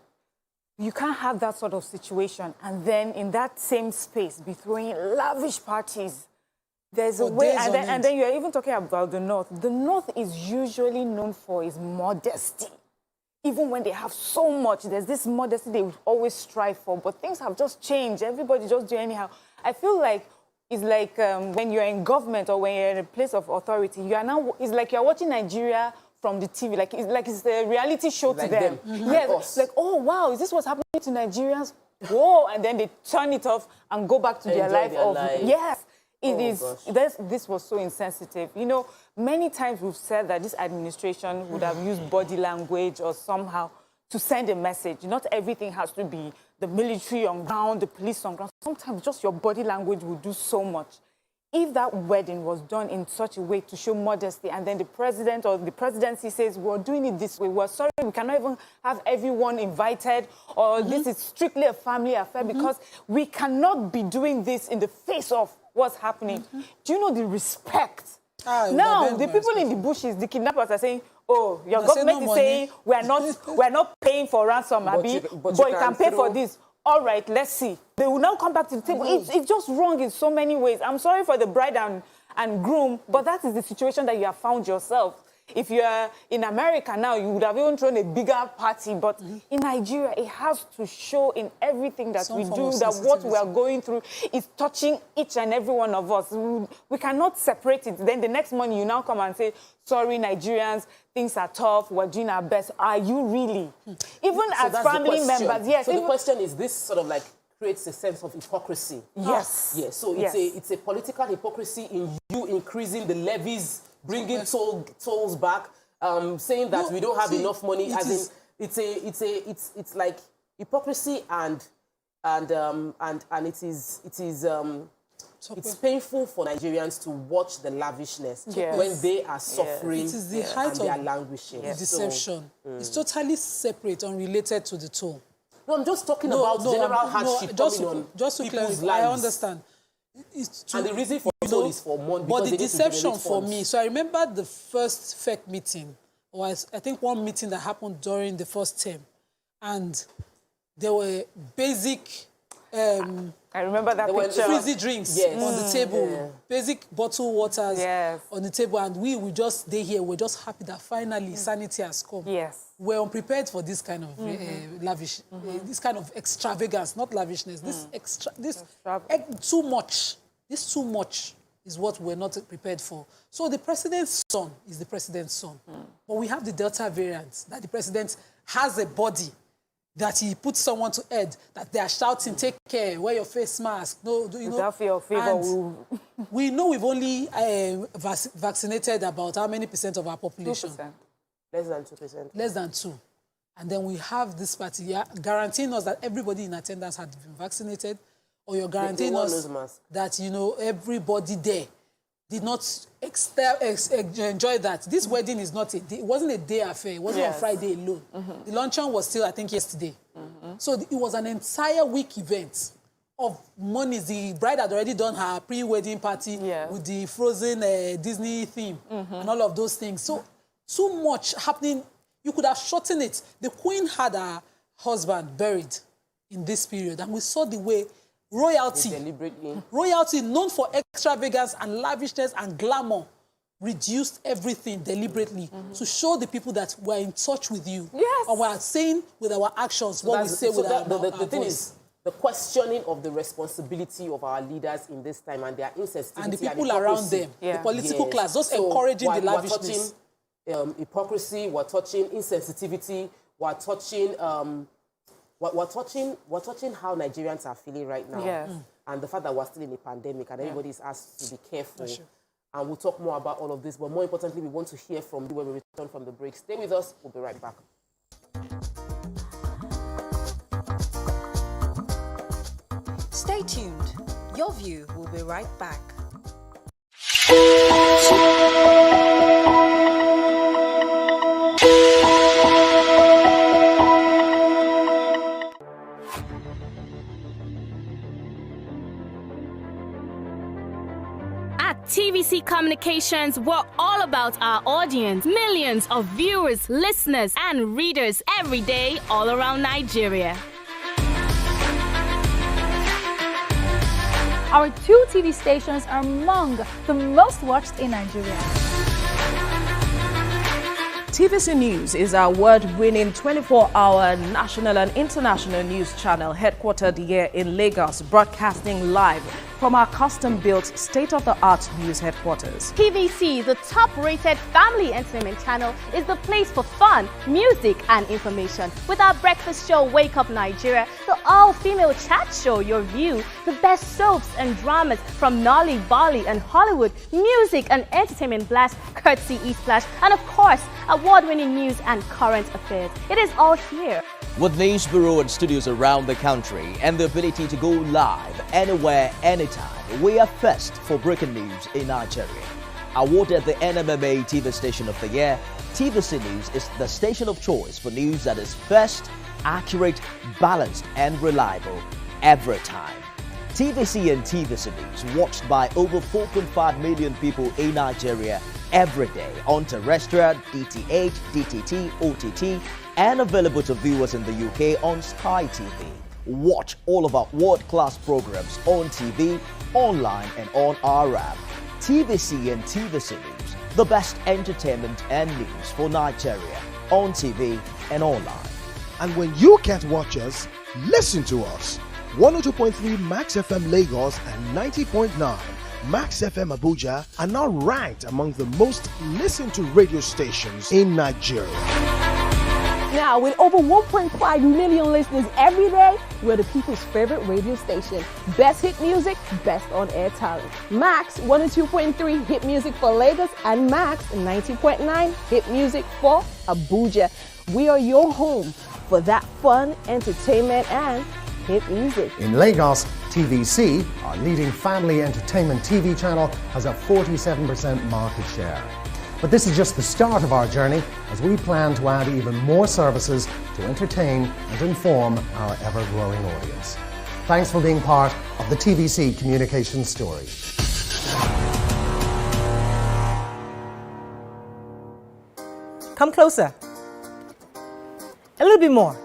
you can't have that sort of situation and then in that same space be throwing lavish parties. There's a way, and then you're even talking about the North. The North is usually known for its modesty. Even when they have so much, there's this modesty they would always strive for, but things have just changed. Everybody just do anyhow. I feel like it's like when you're in government or when you're in a place of authority, it's like you're watching Nigeria from the TV, it's a reality show to them. Yes, like, oh wow, is this what's happening to Nigerians? Whoa, and then they turn it off and go back to their life. Yes, it is. This was so insensitive. You know, many times we've said that this administration would have used body language or somehow to send a message. Not everything has to be the military on ground, the police on ground. Sometimes just your body language will do so much. If that wedding was done in such a way to show modesty and then the president or the presidency says, we're doing it this way, we're sorry, we cannot even have everyone invited, or this is strictly a family affair because we cannot be doing this in the face of what's happening. Do you know the respect? Now, the people in the bushes, the kidnappers are saying, oh, your government is saying we're not paying for ransom, Abi, but you can pay for this. All right, let's see. They will now come back to the table. It's just wrong in so many ways. I'm sorry for the bride and groom, but that is the situation that you have found yourself. If you're in America now, you would have even thrown a bigger party. But in Nigeria, it has to show in everything that we do, that what we are going through is touching each and every one of us. We cannot separate it. Then the next morning, you now come and say, sorry, Nigerians, things are tough, we're doing our best. Are you really? Even as family members, yes. So the question is, this sort of like creates a sense of hypocrisy. Yes. Yes. So it's a political hypocrisy in you increasing the levies, bringing tolls back, saying that we don't have enough money. It's like hypocrisy and it is it's painful for Nigerians to watch the lavishness when they are suffering. It is the height and they are languishing. The deception. It's totally separate, unrelated to the toll. No, I'm just talking about general hardship coming on just to people's clarify, lives. I understand. And the reason for toll is for money. But the deception for me, so I remember the first FEC meeting, or I think one meeting that happened during the first term, and there were basic... I remember that picture. Frizzy drinks on the table, basic bottled waters on the table, and we just stay here. We're just happy that finally sanity has come. Yes. We're unprepared for this kind of lavish, this kind of extravagance, not lavishness. Too much. This too much is what we're not prepared for. So the president's son is the president's son. But we have the Delta variant, that the president has a body that he puts someone to head, that they are shouting, take care, wear your face mask. No, you know. Without fear of favor. We know we've only vaccinated about how many % of our population? 2%. Less than 2%. Less than 2%. And then we have this party guaranteeing us that everybody in attendance had been vaccinated. or you're guaranteeing us that, you know, everybody there did not enjoy that. This wedding is not it wasn't a day affair. It wasn't on Friday alone. The luncheon was still, I think, yesterday. So it was an entire week event of monies. The bride had already done her pre-wedding party with the frozen Disney theme and all of those things. So much happening. You could have shortened it. The queen had her husband buried in this period, and we saw the way royalty, known for extravagance and lavishness and glamour, reduced everything deliberately to show the people that we're in touch with you. Yes. Or we're saying with our actions what we say with our The thing is, the questioning of the responsibility of our leaders in this time and their insensitivity and the people around them, the political class, those encouraging the lavishness. We're touching hypocrisy, we're touching insensitivity, we're touching how Nigerians are feeling right now. And the fact that we're still in a pandemic and everybody is asked to be careful. And we'll talk more about all of this. But more importantly, we want to hear from you when we return from the break. Stay with us. We'll be right back. Stay tuned. Your View will be right back. TVC Communications, we're all about our audience. Millions of viewers, listeners, and readers every day all around Nigeria. Our 2 TV stations are among the most watched in Nigeria. TVC News is our award-winning 24-hour national and international news channel headquartered here in Lagos, broadcasting live from our custom-built state-of-the-art news headquarters. TVC, the top-rated family entertainment channel, is the place for fun, music, and information. With our breakfast show, Wake Up Nigeria, the all-female chat show, YourView, the best soaps and dramas from Nolly, Bali, and Hollywood, music and entertainment blast, courtesy eSplash, and of course, award-winning news and current affairs. It is all here. With news bureau and studios around the country and the ability to go live anywhere, anytime, we are first for breaking news in Nigeria. Awarded the NMMA TV Station of the Year, TVC News is the station of choice for news that is first, accurate, balanced, and reliable every time. TVC and TVC News watched by over 4.5 million people in Nigeria every day on terrestrial, DTH, DTT, OTT, and available to viewers in the UK on Sky TV. Watch all of our world-class programs on TV, online, and on our app. TVC and TVC News, the best entertainment and news for Nigeria on TV and online. And when you can't watch us, listen to us. 102.3 Max FM Lagos and 90.9 Max FM Abuja are now ranked among the most listened to radio stations in Nigeria. Now, with over 1.5 million listeners every day, we're the people's favorite radio station. Best hit music, best on-air talent. Max 102.3 hit music for Lagos and Max 90.9 hit music for Abuja. We are your home for that fun, entertainment, and hit music. In Lagos, TVC, our leading family entertainment TV channel, has a 47% market share. But this is just the start of our journey, as we plan to add even more services to entertain and inform our ever-growing audience. Thanks for being part of the TVC communication story. Come closer. A little bit more.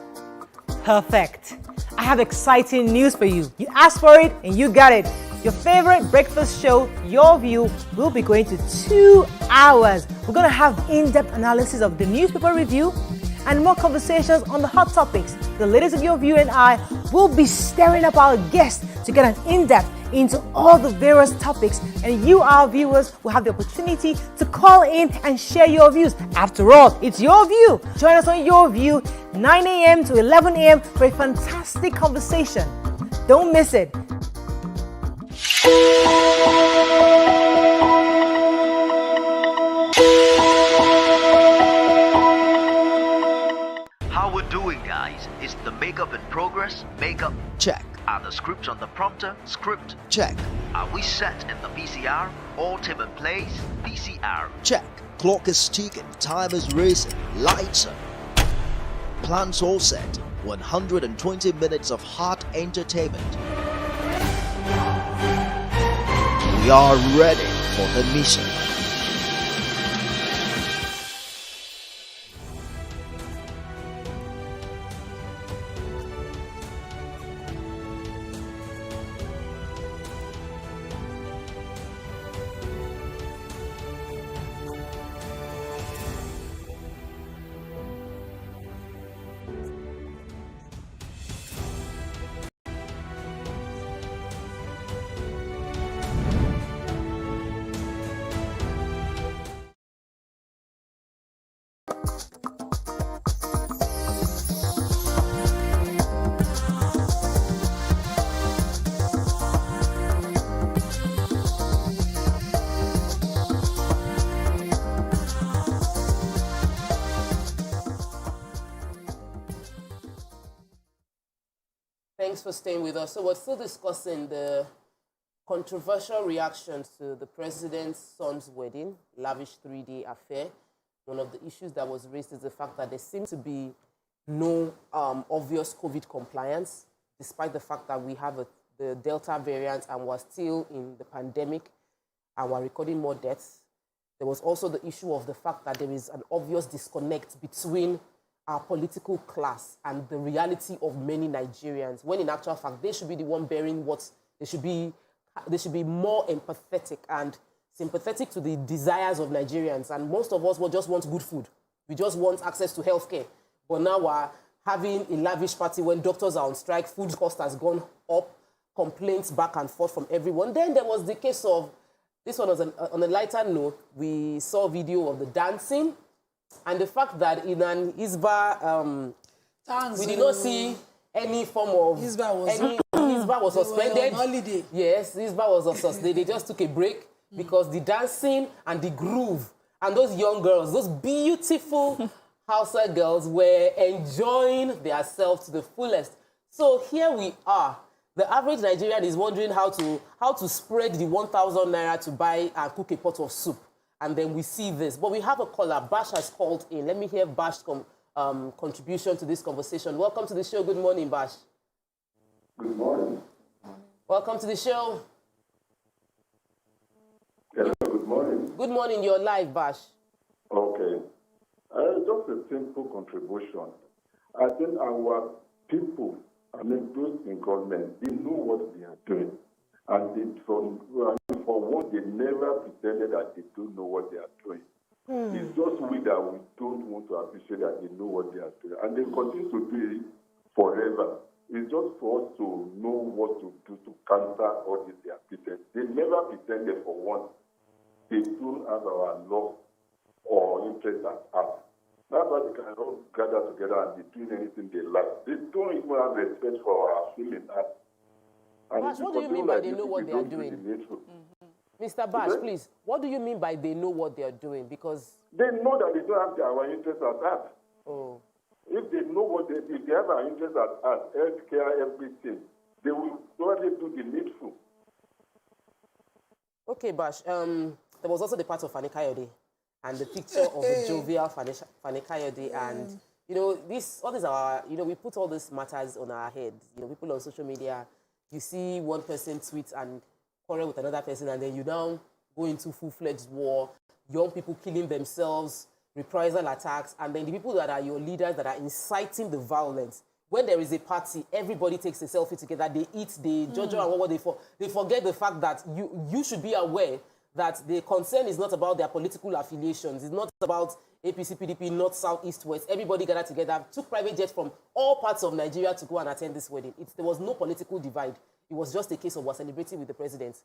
Perfect. I have exciting news for you. You asked for it and you got it. Your favorite breakfast show, YourView, will be going to 2 hours. We're going to have in-depth analysis of the newspaper review and more conversations on the hot topics. The ladies of YourView and I will be stirring up our guests to get an in-depth into all the various topics, and you, our viewers, will have the opportunity to call in and share your views. After all, it's your view. Join us on YourView, 9 a.m. to 11 a.m. for a fantastic conversation. Don't miss it. How we're doing, guys? Is the makeup in progress? Makeup check. Are the scripts on the prompter? Script. Check. Are we set in the VCR? All Tim in place? VCR. Check. Clock is ticking, time is racing, lights on. Plans all set. 120 minutes of hot entertainment. We are ready for the mission. Thanks for staying with us. So we're still discussing the controversial reactions to the president's son's wedding, lavish 3-day affair. One of the issues that was raised is the fact that there seems to be no obvious COVID compliance, despite the fact that we have the Delta variant and we're still in the pandemic and we're recording more deaths. There was also the issue of the fact that there is an obvious disconnect between our political class and the reality of many Nigerians, when in actual fact, they should be the one bearing what they should be more empathetic and sympathetic to the desires of Nigerians. And most of us will just want good food. We just want access to healthcare. But now we're having a lavish party when doctors are on strike, food cost has gone up, complaints back and forth from everyone. Then there was the case of, this one was on a lighter note, we saw a video of the dancing and the fact that in an Isba, we did not see any form of... Isba was suspended. Holiday. Yes, Isba was suspended. They just took a break because the dancing and the groove and those young girls, those beautiful Hausa girls were enjoying themselves to the fullest. So here we are. The average Nigerian is wondering how to spread the 1,000 naira to buy and cook a pot of soup. And then we see this. But we have a caller. Bash has called in. Let me hear Bash's contribution to this conversation. Welcome to the show. Good morning, Bash. Good morning. Welcome to the show. Hello, good morning. Good morning. You're live, Bash. Okay. Just a simple contribution. I think our people, those in government, they know what they are doing. And for one, they never pretended that they don't know what they are doing. It's just we that we don't want to appreciate that they know what they are doing. And they continue to do it forever. It's just for us to know what to do to counter all this their pretense. They never pretended for one. They don't have our love or interest at heart. That's why they can all gather together and be doing anything they like. They don't even have respect for our feeling. Bash, what do you mean by they know what they are doing? Mr. Bash, please, what do you mean by they know what they are doing? Because they know that they don't have our interest at heart. Oh. If they know if they have our interest at heart, healthcare, everything, they will probably do the needful. Okay, Bash. There was also the part of Fani Kayode and the picture of the jovial Fani Kayode, and all these are we put all these matters on our heads. People on social media, you see one person tweet and quarrel with another person, and then you now go into full-fledged war, young people killing themselves, reprisal attacks, and then the people that are your leaders that are inciting the violence. When there is a party, everybody takes a selfie together, they eat, they judge and what they forget the fact that you should be aware that the concern is not about their political affiliations, it's not about APC, PDP, North, South, East, West. Everybody gathered together, took private jets from all parts of Nigeria to go and attend this wedding. There was no political divide. It was just a case of we're celebrating with the president.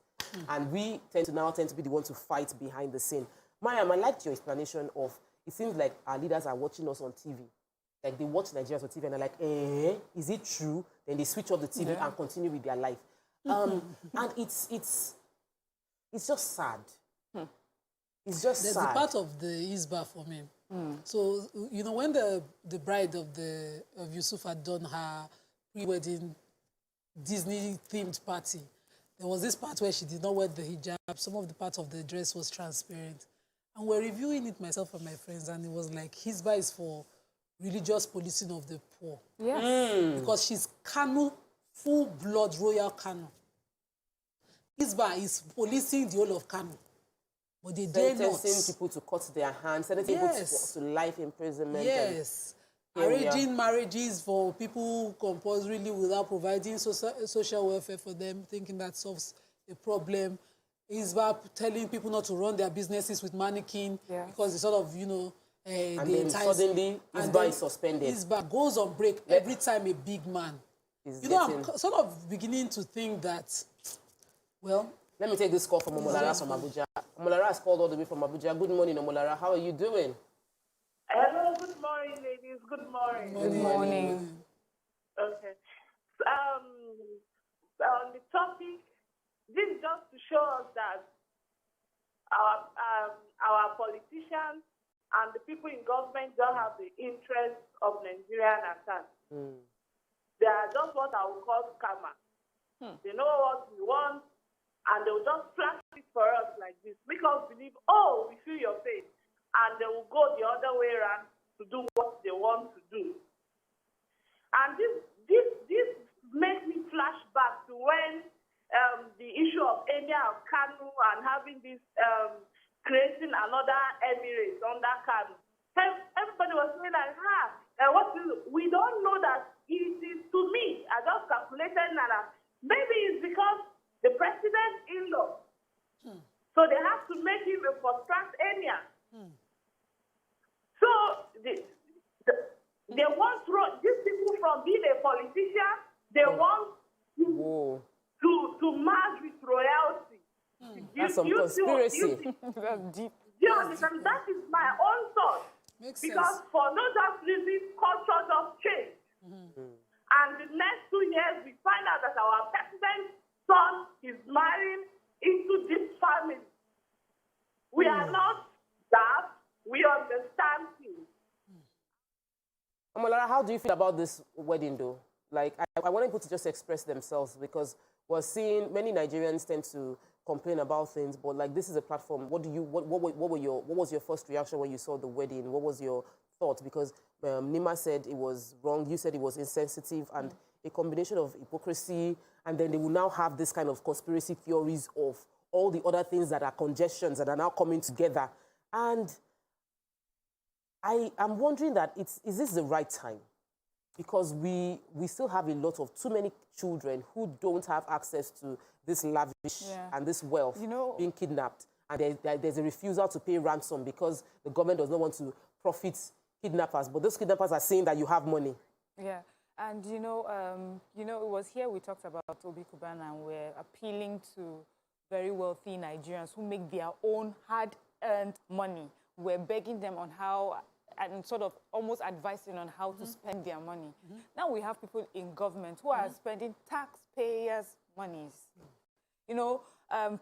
And we tend to be the ones to fight behind the scene. Mariam, I liked your explanation of, it seems like our leaders are watching us on TV. Like they watch Nigerians on TV and they're like, is it true? Then they switch off the TV and continue with their life. And it's just sad. It's just There's sad. a part of the Isba for me. So, when the bride of Yusuf had done her pre-wedding Disney-themed party. There was this part where she did not wear the hijab. Some of the part of the dress was transparent. And we're reviewing it, myself and my friends, and it was like, Hisba is for religious policing of the poor. Yes. Because she's Kanu, full-blood royal Kanu. Hisba is policing the whole of Kanu. But they dare not. Sentencing people to cut their hands, sentencing people to life imprisonment. Yes. Arranging marriages for people compulsorily without providing social welfare for them, thinking that solves a problem. Hisba telling people not to run their businesses with mannequin because they sort of, and then suddenly Hisba is suspended. Hisba goes on break every time a big man. I'm sort of beginning to think that, well... Let me take this call from Omolara from Abuja. Omolara has called all the way from Abuja. Good morning, Omolara. How are you doing? Hello, good morning, ladies. Good morning. Good morning. Okay. On the topic, this is just to show us that our politicians and the people in government don't have the interests of Nigerian affairs. They are just what I would call scammers. They know what we want, and they will just flash it for us like this, make us believe, oh, we feel your pain, and they will go the other way around to do what they want to do. And this makes me flash back to when the issue of Emir of Kanu and having this creating another emirate under Kanu. Everybody was saying like, we don't know that it is. To me, I just calculated that maybe it's because the president-in-law. So they have to make him a first-class emir. So they want these people from being a politician, they want to merge with royalty. That's some conspiracy. That's deep. Do you understand? That is my own thought. Because for no just reason, culture just changed. And the next 2 years, we find out that our president's son is marrying into this family. We are not daft. We understand things. Omolara, how do you feel about this wedding, though? Like, I want people to just express themselves because we're seeing many Nigerians tend to complain about things, but like this is a platform. What was your first reaction when you saw the wedding? What was your thought? Because Nima said it was wrong. You said it was insensitive and a combination of hypocrisy. And then they will now have this kind of conspiracy theories of all the other things that are congestions that are now coming together. And I'm wondering that is this the right time? Because we still have a lot of too many children who don't have access to this lavish and this wealth being kidnapped. And there's a refusal to pay ransom because the government does not want to profit kidnappers. But those kidnappers are saying that you have money. Yeah. And, it was here we talked about Obi Kubana, and we're appealing to very wealthy Nigerians who make their own hard-earned money. We're begging them on how, and sort of almost advising on how to spend their money. Now we have people in government who are spending taxpayers' monies.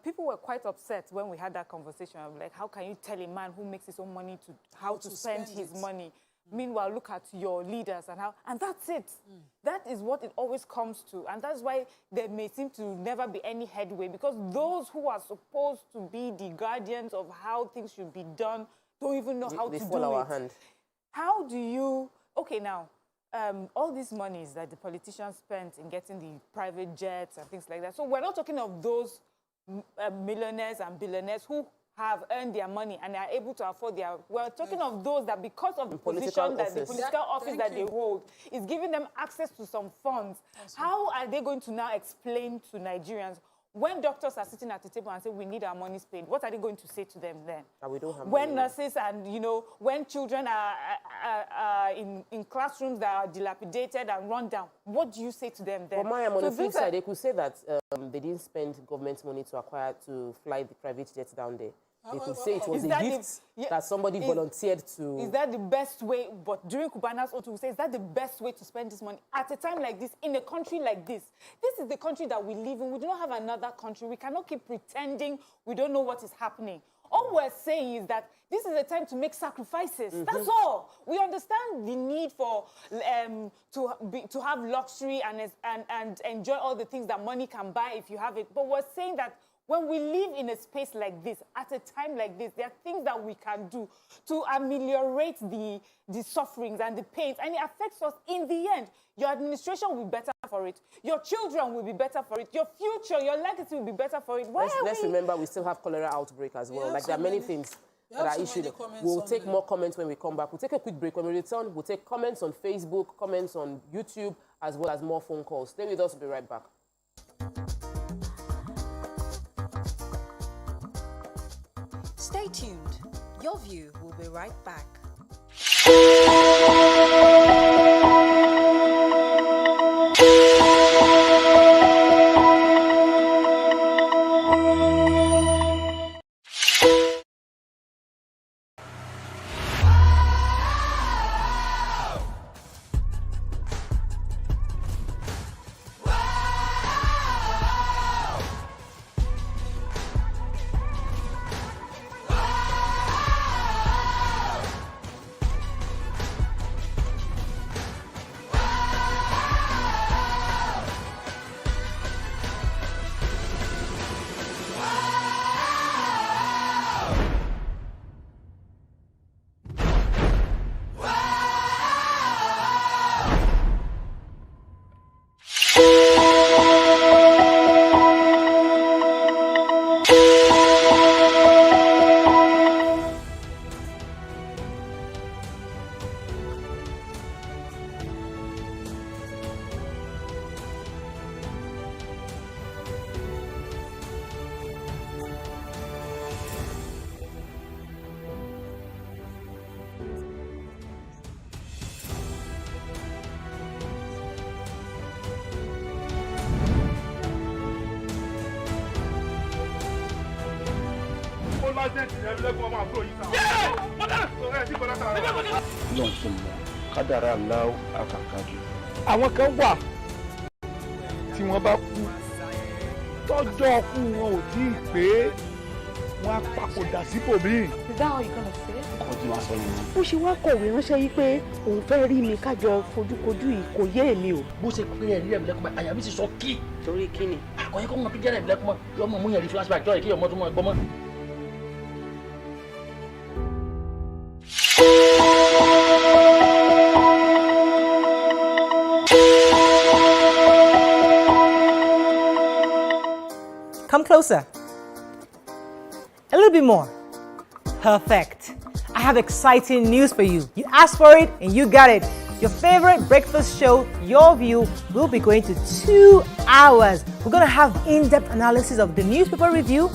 People were quite upset when we had that conversation of like, how can you tell a man who makes his own money how to spend his money? Meanwhile, look at your leaders and that's it. That is what it always comes to. And that's why there may seem to never be any headway, because those who are supposed to be the guardians of how things should be done don't even know how to do it. They fall our hand. How do you... Okay, now, all these monies that the politicians spent in getting the private jets and things like that. So we're not talking of those millionaires and billionaires who have earned their money and are able to afford their... We're talking of those that because of the position that the political office that they hold is giving them access to some funds. How are they going to now explain to Nigerians when doctors are sitting at the table and say, we need our monies paid? What are they going to say to them then? That we don't have when money. Nurses and, when children are in classrooms that are dilapidated and run down, what do you say to them then? But Mariam, on the flip side, they could say that they didn't spend government money to fly the private jets down there. They could say it was a gift that somebody volunteered to... Is that the best way? But during Kubana's auto, we say, is that the best way to spend this money? At a time like this, in a country like this, this is the country that we live in. We do not have another country. We cannot keep pretending we don't know what is happening. All we're saying is that this is a time to make sacrifices. That's all. We understand the need for to have luxury and enjoy all the things that money can buy if you have it. But we're saying that when we live in a space like this, at a time like this, there are things that we can do to ameliorate the sufferings and the pains, and it affects us in the end. Your administration will be better for it. Your children will be better for it. Your future, your legacy will be better for it. Let's remember we still have cholera outbreak as well. Like there are many things that are issued. We'll take more comments when we come back. We'll take a quick break. When we return, we'll take comments on Facebook, comments on YouTube, as well as more phone calls. Stay with us. We'll be right back. Stay tuned. Your View will be right back. àwọn kan wà tí wọ́n bá kú tọ́jọ́ kú wọn ò tí ì pé wọ́n á papòdà síbòmíì. Is that how you're gonna say it? ọkọ tí wàá sọ nìyẹn. Bó ṣe wá kọ̀wé ránṣẹ́ yìí pé òun fẹ́ rí mi kájọ fojúkojú yìí kò yé èmi o. bó ṣe pé ẹ̀rí rẹ̀ lẹ́kùnmọ́ àyà mi ti sọ kí. torí kí ni. àkọ́yẹ́ kọ́ mọ pé jẹ́rẹ̀ lẹ́kùnmọ́ yọmọ mú yẹn rí flashback jọ́ yẹ kí ọmọ tó mọ ẹgbọ́n mọ́. Come closer. A little bit more. Perfect. I have exciting news for you. You asked for it and you got it. Your favorite breakfast show, Your View, will be going to 2 hours. We're going to have in-depth analysis of the newspaper review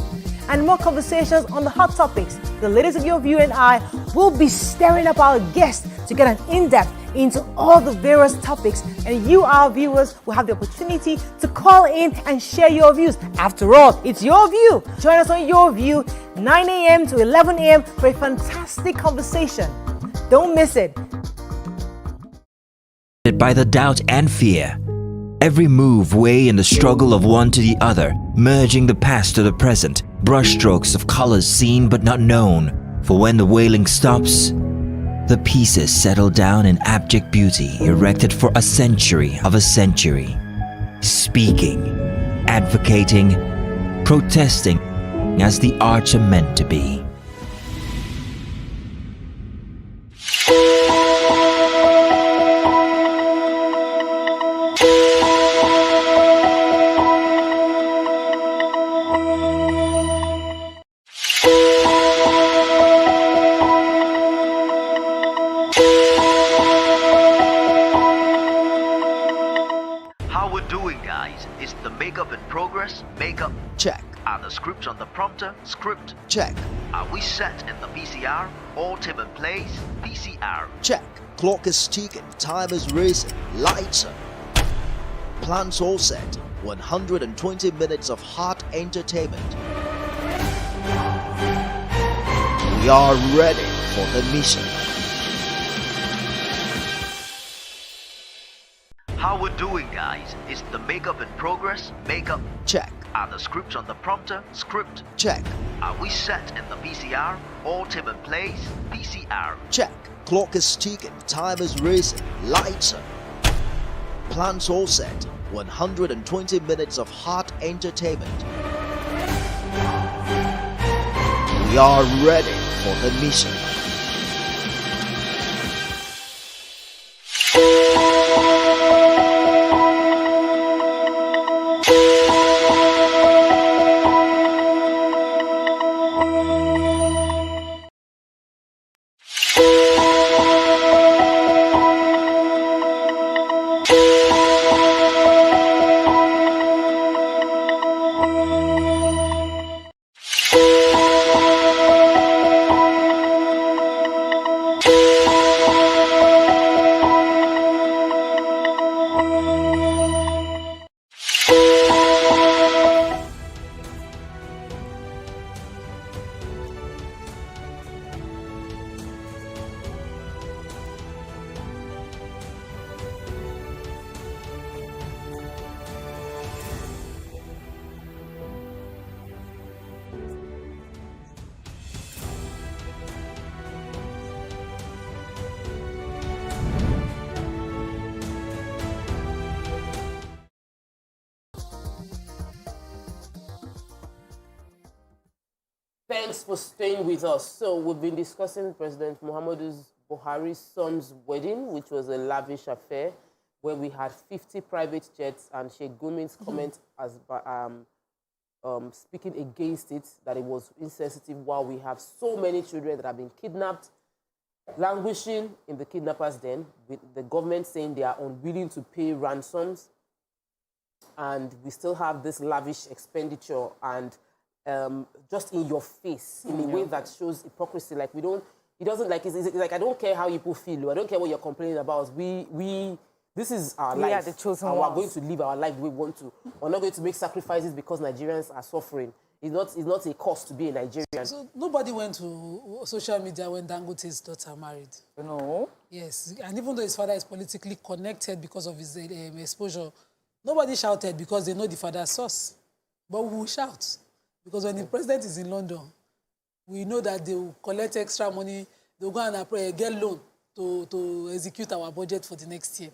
and more conversations on the hot topics. The ladies of Your View and I will be stirring up our guests to get an in-depth into all the various topics, and you, our viewers, will have the opportunity to call in and share your views. After all, it's Your View. Join us on Your View, 9 a.m. to 11 a.m. for a fantastic conversation. Don't miss it. By the doubt and fear, every move weigh in the struggle of one to the other, merging the past to the present, brushstrokes of colors seen but not known. For when the wailing stops, the pieces settle down in abject beauty, erected for a century of a century. Speaking, advocating, protesting as the arts are meant to be. Makeup. Check. Are the scripts on the prompter? Script. Check. Are we set in the VCR? All Tim and plays? VCR. Check. Clock is ticking, time is racing, lights are. Plans all set. 120 minutes of hot entertainment. We are ready for the mission. How we're doing, guys? Is the makeup in progress? Makeup. Check. Are the scripts on the prompter? Script. Check. Are we set in the VCR? All team in place? VCR. Check. Clock is ticking, time is racing, lights on. Plans all set. 120 minutes of hot entertainment. We are ready for the mission. Thanks for staying with us. So we've been discussing President Muhammadu Buhari's son's wedding, which was a lavish affair, where we had 50 private jets, and Sheik Gumi's comment as speaking against it, that it was insensitive, while we have so many children that have been kidnapped, languishing in the kidnappers' den, with the government saying they are unwilling to pay ransoms, and we still have this lavish expenditure and just in your face in a way that shows hypocrisy. Like it doesn't like, it's like, I don't care how people feel, I don't care what you're complaining about. This is our life. We are the chosen and ones. we're going to live our life the way we want to. We're not going to make sacrifices because Nigerians are suffering. It's not a cost to be a Nigerian. So nobody went to social media when Dangote's daughter married. No. Yes, and even though his father is politically connected because of his exposure, nobody shouted because they know the father's source. But we will shout. Because when the president is in London, we know that they will collect extra money, they'll go and get loan to execute our budget for the next year.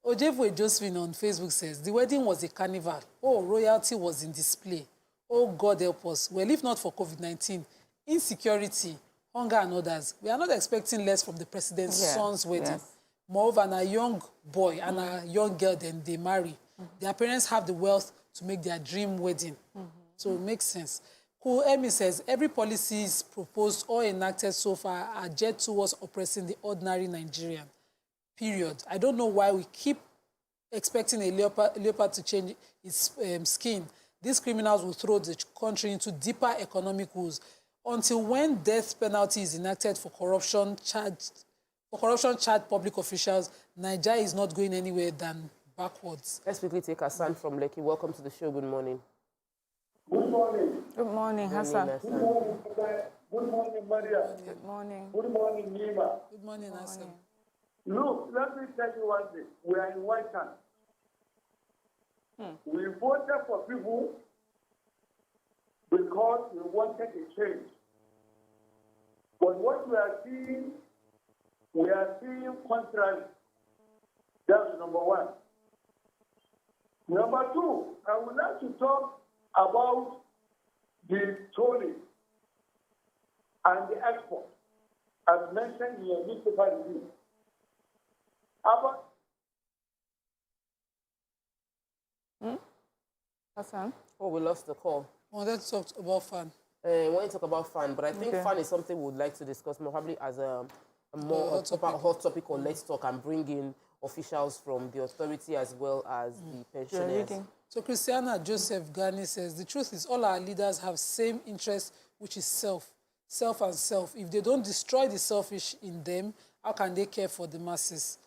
Ojefwe Josephine on Facebook says, the wedding was a carnival. Oh, royalty was in display. Oh, God help us. Well, if not for COVID-19, insecurity, hunger and others, we are not expecting less from the president's son's wedding. Yes. Moreover, and a young boy and a young girl, then they marry. Their parents have the wealth to make their dream wedding. So it makes sense. Cool Emi says, every policy is proposed or enacted so far are jet towards oppressing the ordinary Nigerian. Period. I don't know why we keep expecting a leopard to change its skin. These criminals will throw the country into deeper economic woes. Until when death penalty is enacted for corruption charged public officials, Nigeria is not going anywhere than backwards. Let's quickly take Hassan from Lekki. Welcome to the show. Good morning. Good morning. Good morning, Hassan. Good morning, good morning, Maria. Good morning. Good morning, Nima. Good morning, Hassan. Look, let me tell you one thing. We are in white hand. We voted for people because we wanted a change. But what we are seeing contrary. That's number one. Number two, I would like to talk about the tolling and the export, as mentioned in your newspaper review. Hassan? Oh, we lost the call. Well, let's talk about fun. We want to talk about fun, but I think Okay. fun is something we would like to discuss more probably as a more hot topic or Let's Talk, and bring in officials from the authority as well as the pensioners. So Christiana Joseph Gani says, the truth is all our leaders have same interest, which is self. Self and self. If they don't destroy the selfish in them, how can they care for the masses?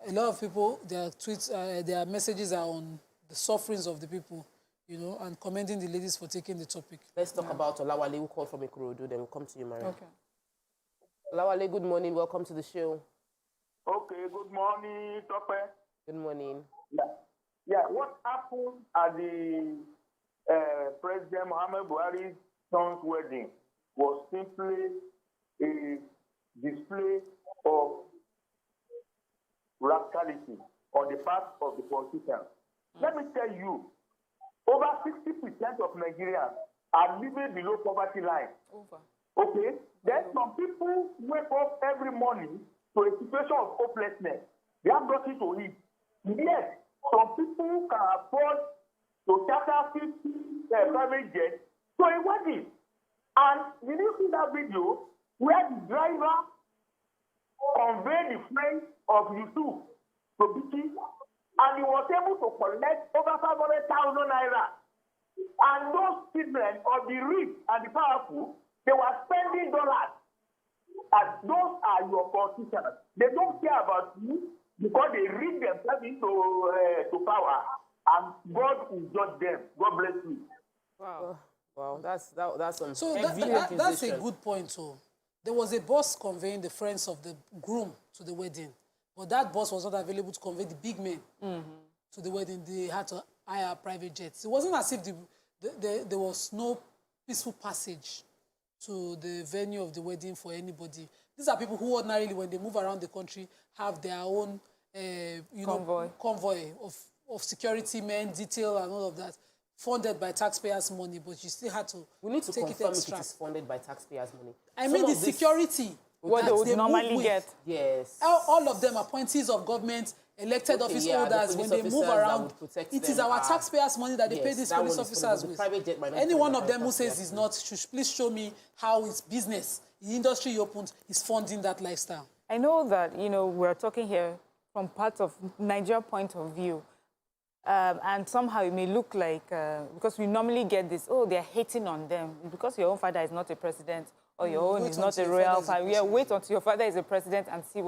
A lot of people, their tweets, their messages are on the sufferings of the people, you know, and commending the ladies for taking the topic. Let's talk about Olawale, who called from Ikorodu, then we'll come to you, Maria. Okay. Olawale, good morning. Welcome to the show. Okay, good morning, Tope. Good morning. Yeah, what happened at the President Muhammad Buhari's son's wedding was simply a display of rascality on the part of the politicians. Let me tell you, over 60% of Nigerians are living below poverty line. Okay? Then some people wake up every morning to a situation of hopelessness. They have nothing to eat. Yet, some people can afford to charter 50 private jets to a wedding. And did you see that video where the driver conveyed the friend of Yusuf to Biki, and he was able to collect over 500,000 naira? And those children of the rich and the powerful, they were spending dollars. And those are your politicians. They don't care about you because they rig themselves into to power, and God will judge them. God bless you. Wow. Wow, that's some So heavy that's a accusation. good point too. There was a bus conveying the friends of the groom to the wedding, but that bus was not available to convey the big men to the wedding. They had to hire private jets. It wasn't as if there was no peaceful passage to the venue of the wedding for anybody. These are people who ordinarily, when they move around the country, have their own convoy of security men, detail, and all of that, funded by taxpayers' money, but you still had to We need to take confirm it extra. if it is funded by taxpayers' money. I mean the security what that they would move normally with. get. Yes. All of them appointees of government, elected office the holders, police when they move officers that around, would protect it is them our are- taxpayers' money that they Yes, pay these that police one is officers the with. private jet might not Any be one funded of by them who says taxpayers' it's not, should please show me how it's business, the industry you opened is funding that lifestyle. I know that, we're talking here from part of Nigeria point of view. And somehow it may look like, because we normally get this, oh, they're hating on them. Because your own father is not a president or your own Wait is not until a your royal father is a family. Yeah, wait until your father is a president and see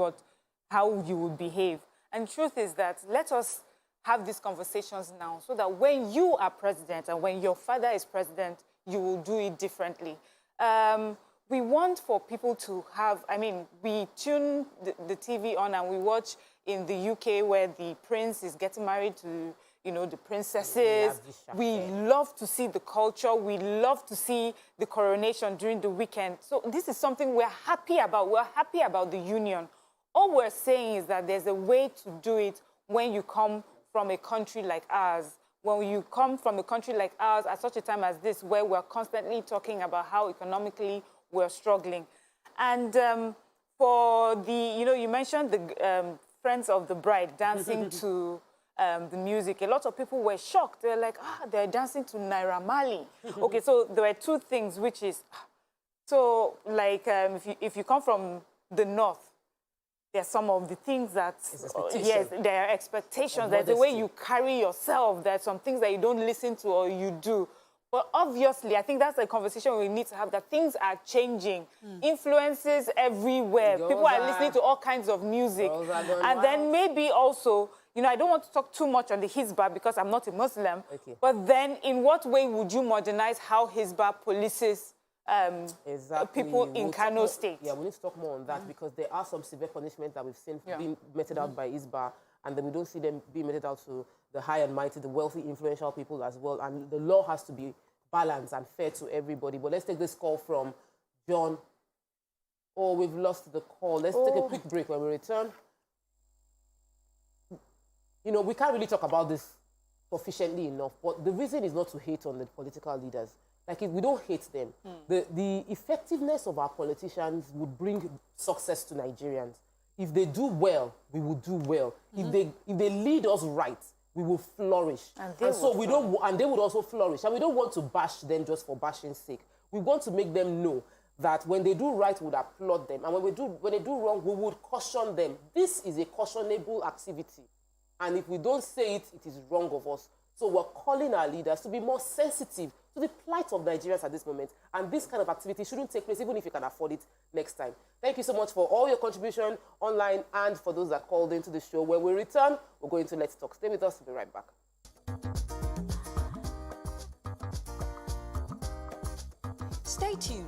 how you would behave. And the truth is that let us have these conversations now so that when you are president and when your father is president, you will do it differently. We want for people to have, we tune the TV on and we watch in the UK where the prince is getting married to, the princesses. We love to see the culture. We love to see the coronation during the weekend. So this is something we're happy about. We're happy about the union. All we're saying is that there's a way to do it when you come from a country like ours. When you come from a country like ours at such a time as this, where we're constantly talking about how economically we're struggling. And for the, you mentioned the friends of the bride dancing to the music. A lot of people were shocked. They're like, they're dancing to Naira Marley. Okay, so there were two things, which is, so like if you come from the north, there's some of the things that, yes, there are expectations. There's the way you carry yourself. There's some things that you don't listen to or you do. But obviously, I think that's a conversation we need to have, that things are changing. Influences everywhere. People are listening to all kinds of music. And then maybe also, I don't want to talk too much on the Hizbah because I'm not a Muslim. Okay. But then in what way would you modernize how Hizbah polices people in Kano State? Yeah, we need to talk more on that because there are some severe punishments that we've seen being meted out by Hizbah, and then we don't see them being meted out to the high and mighty, the wealthy, influential people as well. And the law has to be balanced and fair to everybody. But let's take this call from John. Oh, we've lost the call. Let's take a quick break. When we return, we can't really talk about this sufficiently enough, but the reason is not to hate on the political leaders. Like, if we don't hate them, the effectiveness of our politicians would bring success to Nigerians. If they do well, we will do well. If they lead us right, we will flourish. And they would also flourish. And we don't want to bash them just for bashing's sake. We want to make them know that when they do right, we would applaud them. And when they do wrong, we would caution them. This is a cautionable activity. And if we don't say it, it is wrong of us. So we're calling our leaders to be more sensitive to the plight of Nigerians at this moment. And this kind of activity shouldn't take place, even if you can afford it next time. Thank you so much for all your contribution online and for those that called into the show. When we return, we're going to Let's Talk. Stay with us. We'll be right back. Stay tuned.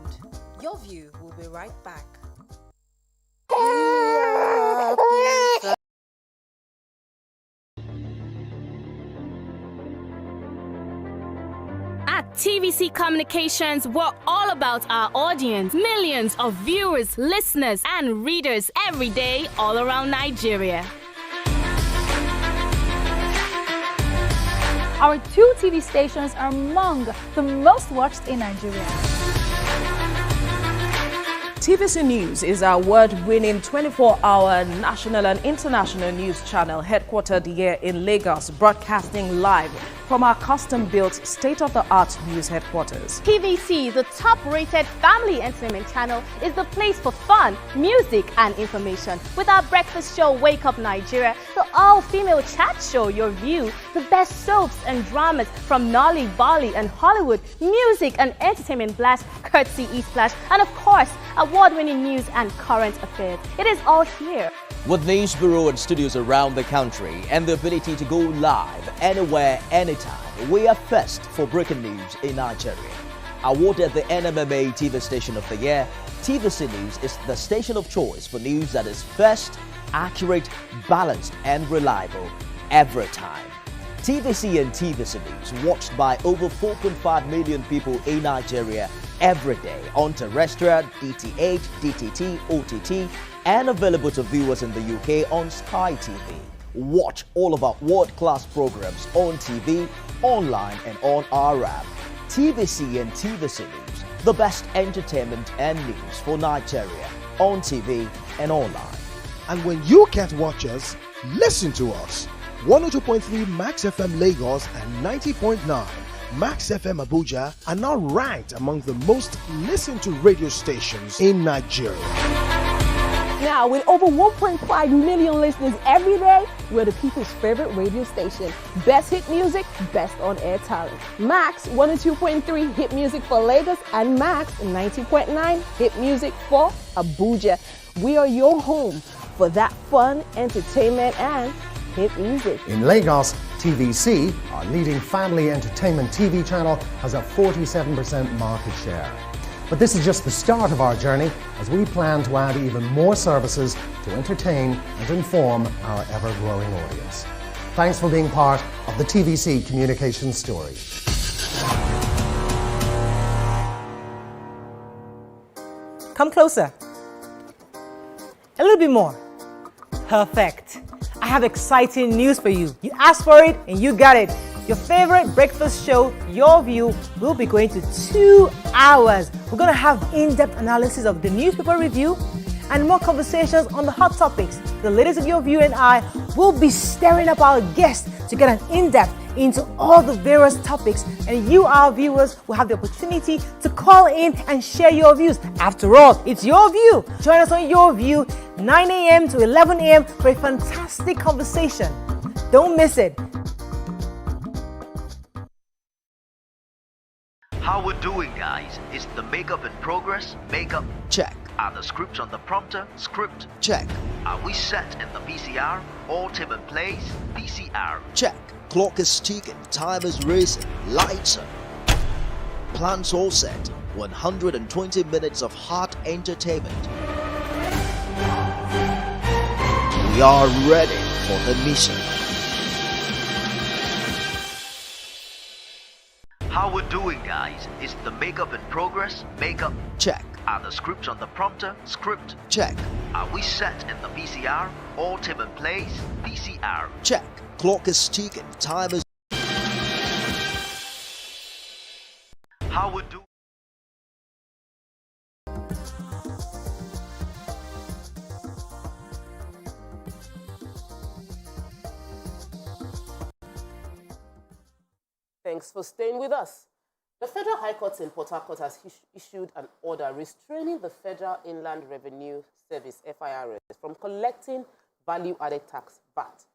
Your View will be right back. TVC Communications, we're all about our audience. Millions of viewers, listeners, and readers every day all around Nigeria. Our 2 TV stations are among the most watched in Nigeria. TVC News is our award-winning 24-hour national and international news channel headquartered here in Lagos, broadcasting live from our custom-built state-of-the-art news headquarters. TVC, the top-rated family entertainment channel, is the place for fun, music, and information. With our breakfast show, Wake Up Nigeria, the all-female chat show, YourView, the best soaps and dramas from Nolly, Bali, and Hollywood, music and entertainment blast, courtesy Eastplash, and of course, award-winning news and current affairs. It is all here. With news bureau and studios around the country and the ability to go live anywhere, anytime, we are first for breaking news in Nigeria. Awarded the NMMA TV Station of the Year, TVC News is the station of choice for news that is first, accurate, balanced, and reliable every time. TVC and TVC News watched by over 4.5 million people in Nigeria every day on terrestrial, DTH, DTT, OTT, and available to viewers in the UK on Sky TV. Watch all of our world-class programs on TV, online, and on our app. TVC and TVC News, the best entertainment and news for Nigeria on TV and online. And when you can't watch us, listen to us. 102.3 Max FM Lagos and 90.9 Max FM Abuja are now ranked among the most listened to radio stations in Nigeria. Now, with over 1.5 million listeners every day, we're the people's favorite radio station. Best hit music, best on-air talent. Max 102.3 hit music for Lagos and Max 90.9 hit music for Abuja. We are your home for that fun, entertainment, and hit music. In Lagos, TVC, our leading family entertainment TV channel, has a 47% market share. But this is just the start of our journey, as we plan to add even more services to entertain and inform our ever-growing audience. Thanks for being part of the TVC communications story. Come closer. A little bit more. Perfect. I have exciting news for you. You asked for it and you got it. Your favorite breakfast show, YourView, will be going to 2 hours. We're going to have in-depth analysis of the newspaper review and more conversations on the hot topics. The ladies of YourView and I will be stirring up our guests to get an in-depth into all the various topics, and you, our viewers, will have the opportunity to call in and share your views. After all, it's your view. Join us on YourView, 9 a.m. to 11 a.m. for a fantastic conversation. Don't miss it. How we're doing, guys? Is the makeup in progress? Makeup check. Are the scripts on the prompter? Script check. Are we set in the VCR? All team in place? VCR check. Clock is ticking, time is racing, lights on. Plans all set. 120 minutes of hot entertainment. We are ready for the mission. How we're doing, guys? Is the makeup in progress? Makeup check. Are the scripts on the prompter? Script check. Are we set in the VCR? All team in place? VCR check. Clock is ticking, time is... How we do? Thanks for staying with us. The Federal High Court in Port Harcourt has issued an order restraining the Federal Inland Revenue Service, FIRS, from collecting value-added tax, VAT,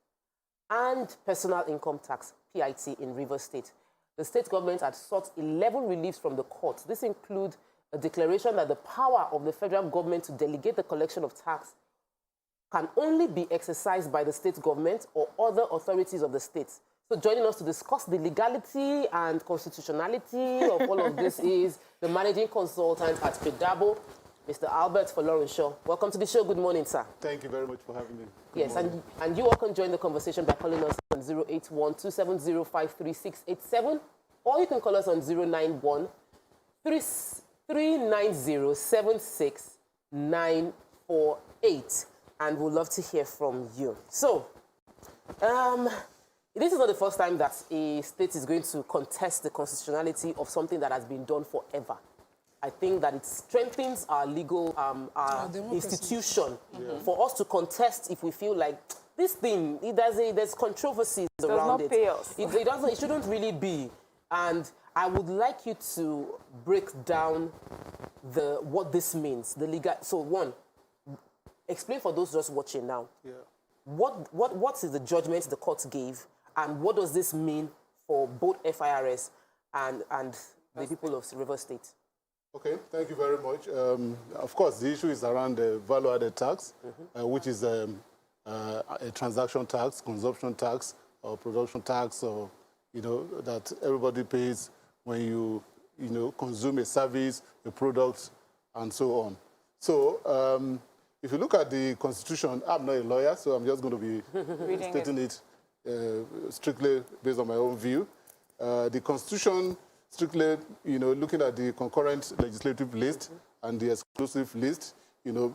and personal income tax, PIT, in Rivers State. The state government had sought 11 reliefs from the court. This includes a declaration that the power of the federal government to delegate the collection of tax can only be exercised by the state government or other authorities of the state. So joining us to discuss the legality and constitutionality of all of this is the managing consultant at FEDABO, Mr. Albert Folorunshaw. Welcome to the show. Good morning, sir. Thank you very much for having me. Yes, and you all can join the conversation by calling us on 081-270-53687 or you can call us on 091 390 76948, and we'd love to hear from you. So, this is not the first time that a state is going to contest the constitutionality of something that has been done forever. I think that it strengthens our legal our institution for us to contest if we feel like this thing, there's controversies around it. Does not pay us. It shouldn't really be. And I would like you to break down what this means, the legal. So one, explain for those just watching now. Yeah. What is the judgment the court gave, and what does this mean for both FIRS and the people of Rivers State? Okay, thank you very much. Of course, the issue is around the value-added tax, which is a transaction tax, consumption tax, or production tax, or that everybody pays when you consume a service, a product, and so on. So, if you look at the Constitution, I'm not a lawyer, so I'm just going to be stating it strictly based on my own view. The Constitution, strictly, looking at the concurrent legislative list and the exclusive list,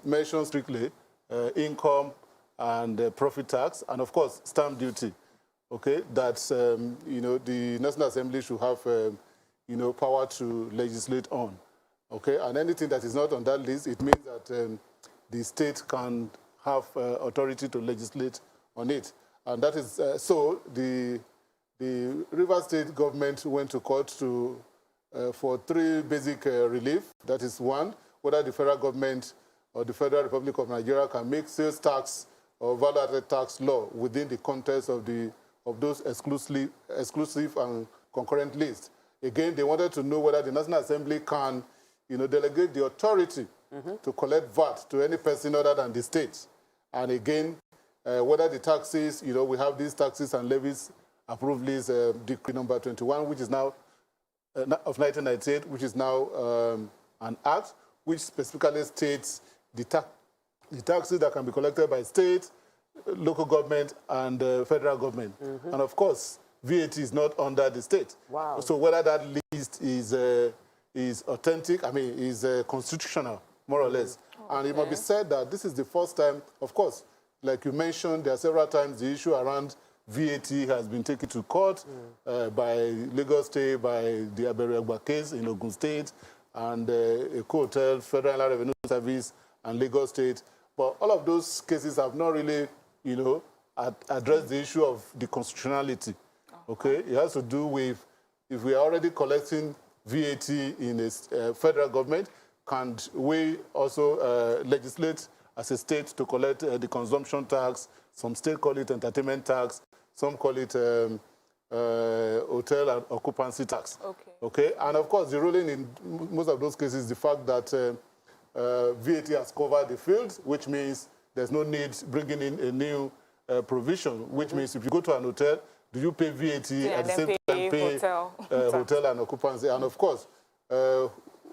mentions strictly income and profit tax, and of course, stamp duty. Okay, that's the National Assembly should have power to legislate on. Okay, and anything that is not on that list, it means that the state can have authority to legislate on it, and that is so. The Rivers State government went to court for three basic relief. That is one, whether the federal government or the Federal Republic of Nigeria can make sales tax or value-added tax law within the context of those exclusive and concurrent lists. Again, they wanted to know whether the National Assembly can, delegate the authority to collect VAT to any person other than the state. And again, whether the taxes, we have these taxes and levies approved list, decree number 21, which is now of 1998, which is now an act which specifically states the taxes that can be collected by state, local government, and federal government. And of course, VAT is not under the state. Wow. So whether that list is authentic, is constitutional, more or less. Okay. And it must be said that this is the first time, of course, like you mentioned, there are several times the issue around VAT has been taken to court by Lagos State, by the Aberiagba case in Ogun State, and Eko Hotel, Federal Revenue Service, and Lagos State. But all of those cases have not really, addressed the issue of the constitutionality. Okay, it has to do with if we are already collecting VAT in a federal government, can we also legislate as a state to collect the consumption tax? Some states call it entertainment tax. Some call it hotel and occupancy tax. Okay. And of course, the ruling in most of those cases is the fact that VAT has covered the field, which means there's no need bringing in a new provision, which means if you go to an hotel, do you pay VAT at the same time pay hotel and occupancy? And of course,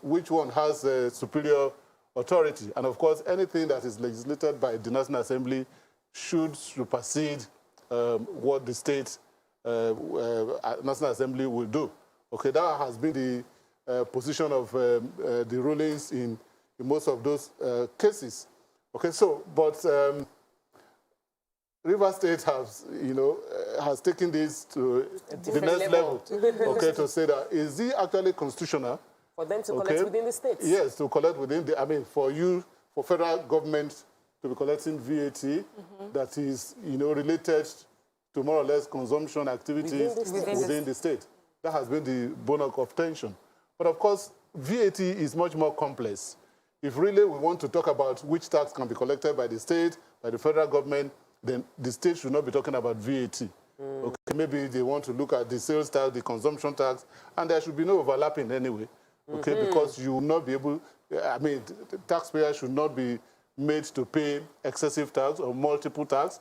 which one has superior authority? And of course, anything that is legislated by the National Assembly should supersede what the state National Assembly will do. Okay, that has been the position of the rulings in most of those cases. Okay, so, but Rivers State has taken this to the next level. Okay, to say that, is it actually constitutional? For them to collect within the states? Yes, to collect within the, for federal government to be collecting VAT that is, related to more or less consumption activities within the state. That has been the bone of contention. But of course, VAT is much more complex. If really we want to talk about which tax can be collected by the state, by the federal government, then the state should not be talking about VAT. Okay, maybe they want to look at the sales tax, the consumption tax, and there should be no overlapping anyway. Okay, because you will not be able, the taxpayers should not be made to pay excessive tax or multiple tax.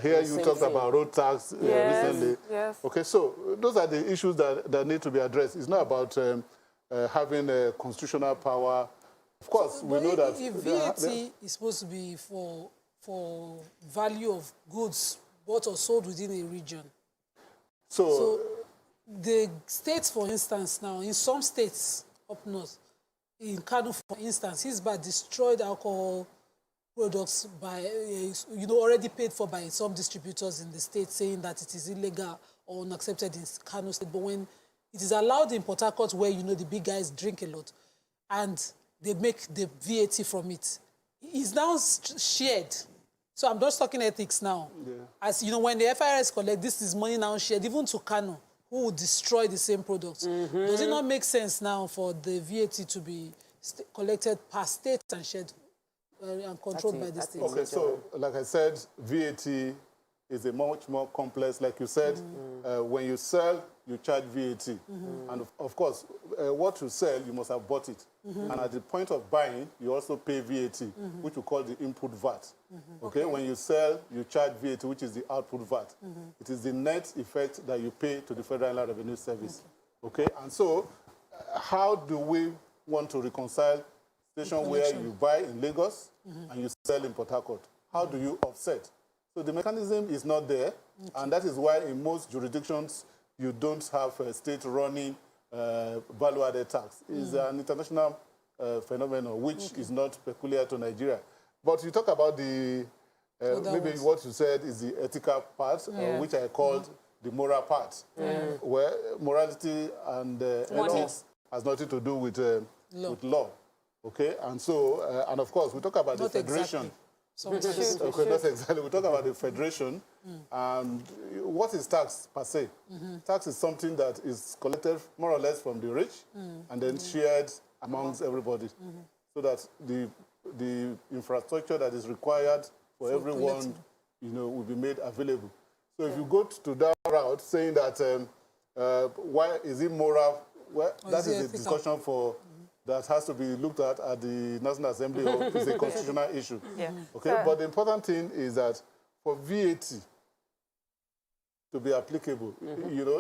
Here you talked about road tax recently. Yes. Okay, so those are the issues that need to be addressed. It's not about having a constitutional power. Of course, we know that... If VAT is supposed to be for value of goods bought or sold within a region, so the states, for instance, now, in some states up north, in Kano, for instance, Hisba destroyed alcohol products by, already paid for by some distributors in the state, saying that it is illegal or unaccepted in Kano State. But when it is allowed in Port Harcourt, where, the big guys drink a lot, and they make the VAT from it, it's now shared. So I'm just talking ethics now. Yeah. As when the FIRS collect, this is money now shared, even to Kano, who would destroy the same products. Mm-hmm. Does it not make sense now for the VAT to be collected per state and shared and controlled by the state? Okay, so like I said, VAT is a much more complex. Like you said, when you sell, you charge VAT. And of course, what you sell, you must have bought it. And at the point of buying, you also pay VAT, which we call the input VAT. Okay, when you sell, you charge VAT, which is the output VAT. It is the net effect that you pay to the Federal Inland Revenue Service. Okay, and so how do we want to reconcile station where you buy in Lagos and you sell in Port Harcourt? How do you offset? So the mechanism is not there, and that is why in most jurisdictions you don't have a state running value-added tax. It's an international phenomenon which is not peculiar to Nigeria. But you talk about the, maybe what you said is the ethical part, which I called the moral part, where morality and ethics has nothing to do with law. Okay, and so, and of course, we talk about the federation. Exactly. Okay, not exactly. We talk about the federation. And what is tax per se? Tax is something that is collected more or less from the rich and then shared amongst everybody, so that the infrastructure that is required for everyone, will be made available. So if you go to that route, saying that why is it moral? Well, that is a discussion for that has to be looked at the National Assembly, or it's a constitutional issue. Okay, but the important thing is that for VAT to be applicable,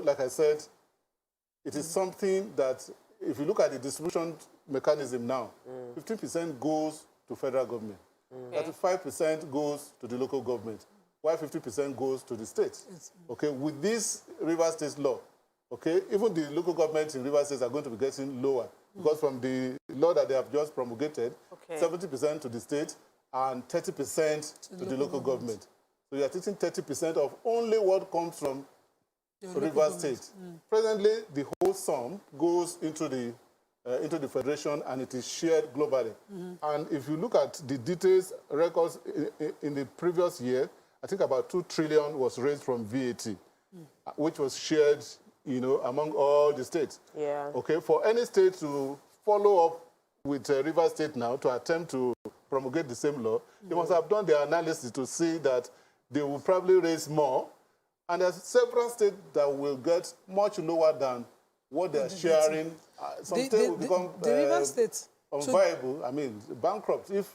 like I said, it is something that, if you look at the distribution mechanism now, 15% goes to federal government, 35% goes to the local government, while 50% goes to the state. Okay, with this River State law, okay, even the local governments in River State are going to be getting lower, because from the law that they have just promulgated, 70% to the state and 30% to the local government. So you are taking 30% of only what comes from River State. Presently, the whole sum goes into the federation, and it is shared globally. And if you look at the details records in the previous year, I think about 2 trillion was raised from VAT, which was shared among all the states. Okay, for any state to follow up with River State now to attempt to promulgate the same law, they must have done their analysis to see that they will probably raise more. And there's several states that will get much lower than what they're sharing. Some states will become unviable, I mean, bankrupt, if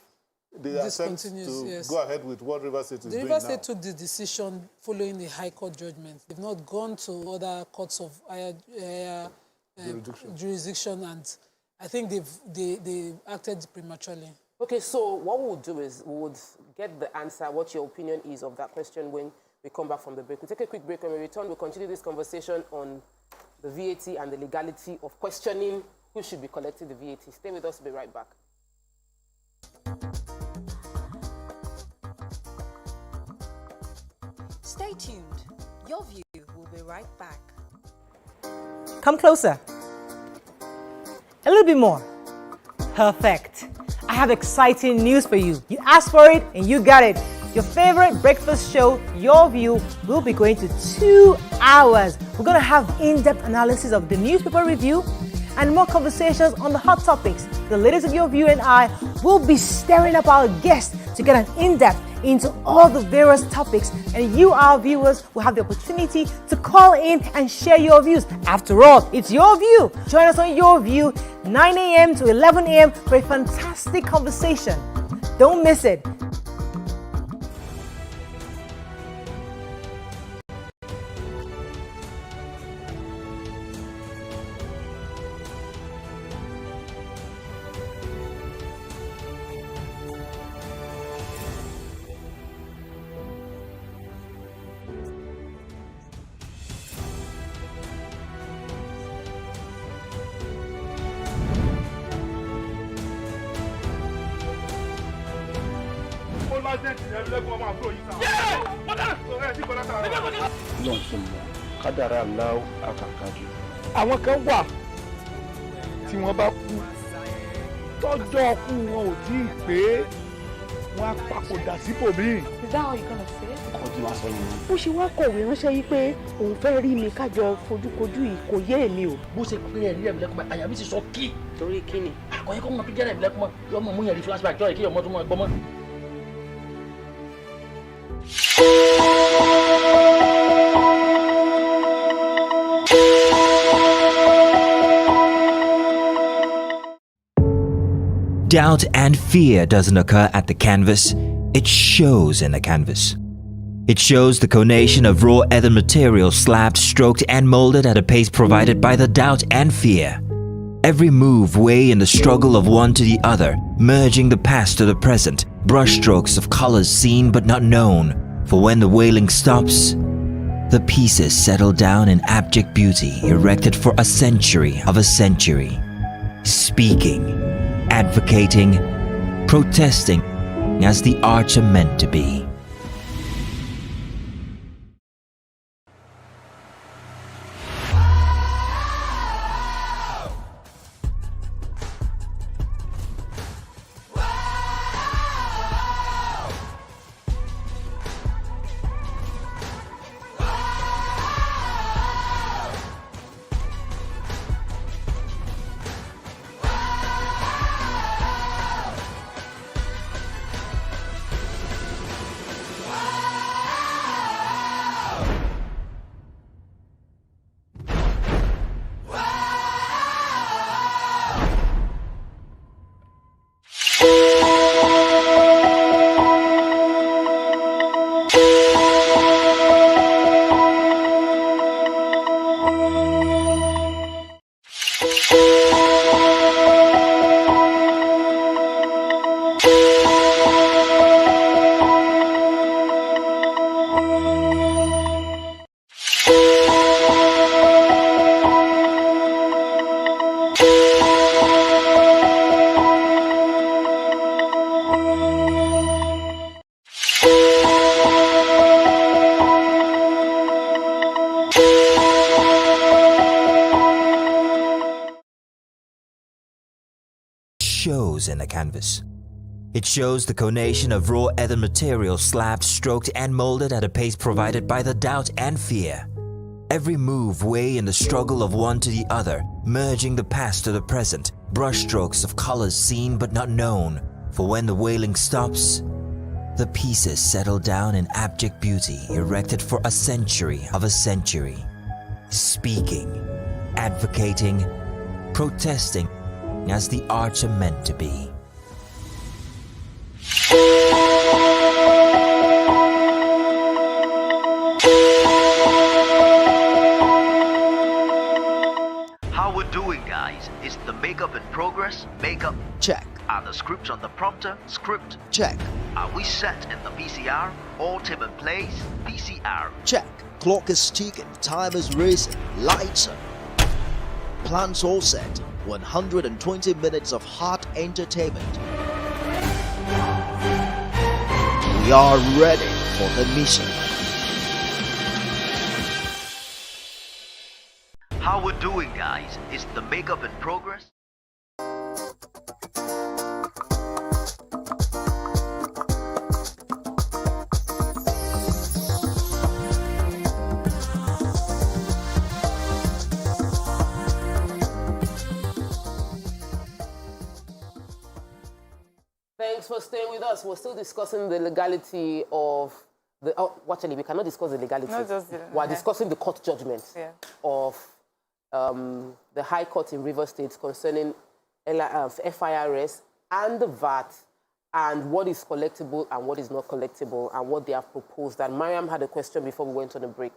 they attempt to go ahead with what River State is doing now. The River State took the decision following the High Court judgment. They've not gone to other courts of higher jurisdiction, and I think they acted prematurely. Okay, so what we would do is we would get the answer, what your opinion is of that question when we come back from the break. We'll take a quick break. When we return, we'll continue this conversation on the VAT and the legality of questioning who should be collecting the VAT. Stay with us, we'll be right back. Stay tuned. Your View will be right back. Come closer. A little bit more. Perfect. I have exciting news for you. You asked for it and you got it. Your favorite breakfast show, Your View, will be going to 2 hours. We're going to have in-depth analysis of the newspaper review and more conversations on the hot topics. The ladies of Your View and I will be stirring up our guests to get an in-depth into all the various topics, and you, our viewers, will have the opportunity to call in and share your views. After all, it's Your View. Join us on Your View, 9 a.m. to 11 a.m. for a fantastic conversation. Don't miss it. Ọlọ́run ṣe mọ̀ kádàrá aláwọ̀ àkàkàdé. Àwọn kan wà tí wọ́n bá kú tọ́jọ́ ọkú wọn ò tí ì pé wọ́n á papòdà síbòmíì. Is that how you gonna say it? Ọdún wa sọ yìí. Bó ṣe wá kọ̀wé ránṣẹ́ yìí pé òun fẹ́ rí mi kájọ fojúkojú yìí kò yé èmi o. Bó ṣe pé ẹ̀rí ẹ̀mí lẹ́kùnmọ́ àyà mi ti sọ kí. Torí kí ni? Àkọ́yẹ́ kọ́ mọ tó jẹ́rẹ̀ ẹ̀mí lẹ́kùnmọ́ yọ mọ̀ mú yẹn rí flashback jọ́ kí ọmọ tó mọ̀ gbọ́mọ́. Doubt and fear doesn't occur at the canvas, it shows in the canvas. It shows the conation of raw earthen material slabbed, stroked and molded at a pace provided by the doubt and fear. Every move way in the struggle of one to the other, merging the past to the present, brushstrokes of colors seen but not known, for when the wailing stops, the pieces settle down in abject beauty erected for a century of a century. Speaking, advocating, protesting as the arts are meant to be. Shows in the canvas. It shows the conation of raw earthen material slabbed, stroked and molded at a pace provided by the doubt and fear. Every move way in the struggle of one to the other, merging the past to the present, brushstrokes of colors seen but not known, for when the wailing stops, the pieces settle down in abject beauty erected for a century of a century. Speaking, advocating, protesting as the arts are meant to be. How we're doing, guys? Is the makeup in progress? Makeup. Check. Are the scripts on the prompter? Script. Check. Are we set in the PCR? All team in place? PCR. Check. Clock is ticking, time is racing, lights are. Plans all set. 120 minutes of hot entertainment. We are ready for the mission. How we're doing, guys? Is the makeup in progress? Thanks for staying with us. We're still discussing the legality of the. Oh, actually, we cannot discuss the legality. Not just the, We're discussing the court judgment of the High Court in Rivers State concerning FIRS and the VAT and what is collectible and what is not collectible and what they have proposed. And Mariam had a question before we went on a break.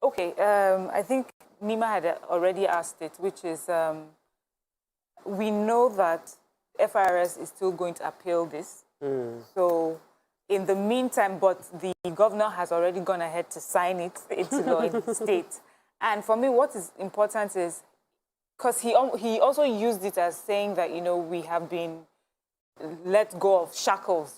Okay, I think Nima had already asked it, which is we know that FIRS is still going to appeal this. So in the meantime, but the governor has already gone ahead to sign it into law in the state. And for me, what is important is, because he also used it as saying that, you know, we have been let go of shackles,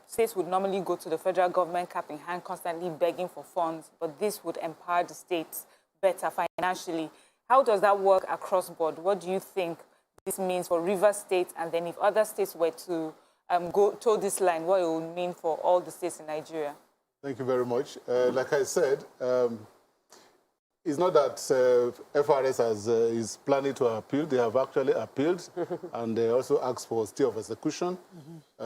states would normally go to the federal government cap in hand, constantly begging for funds, but this would empower the states better financially. How does that work across board? What do you think this means for Rivers State, and then if other states were to go toe this line, what it would mean for all the states in Nigeria? Thank you very much. Like I said, it's not that FRS is planning to appeal. They have actually appealed, and they also asked for stay of execution. We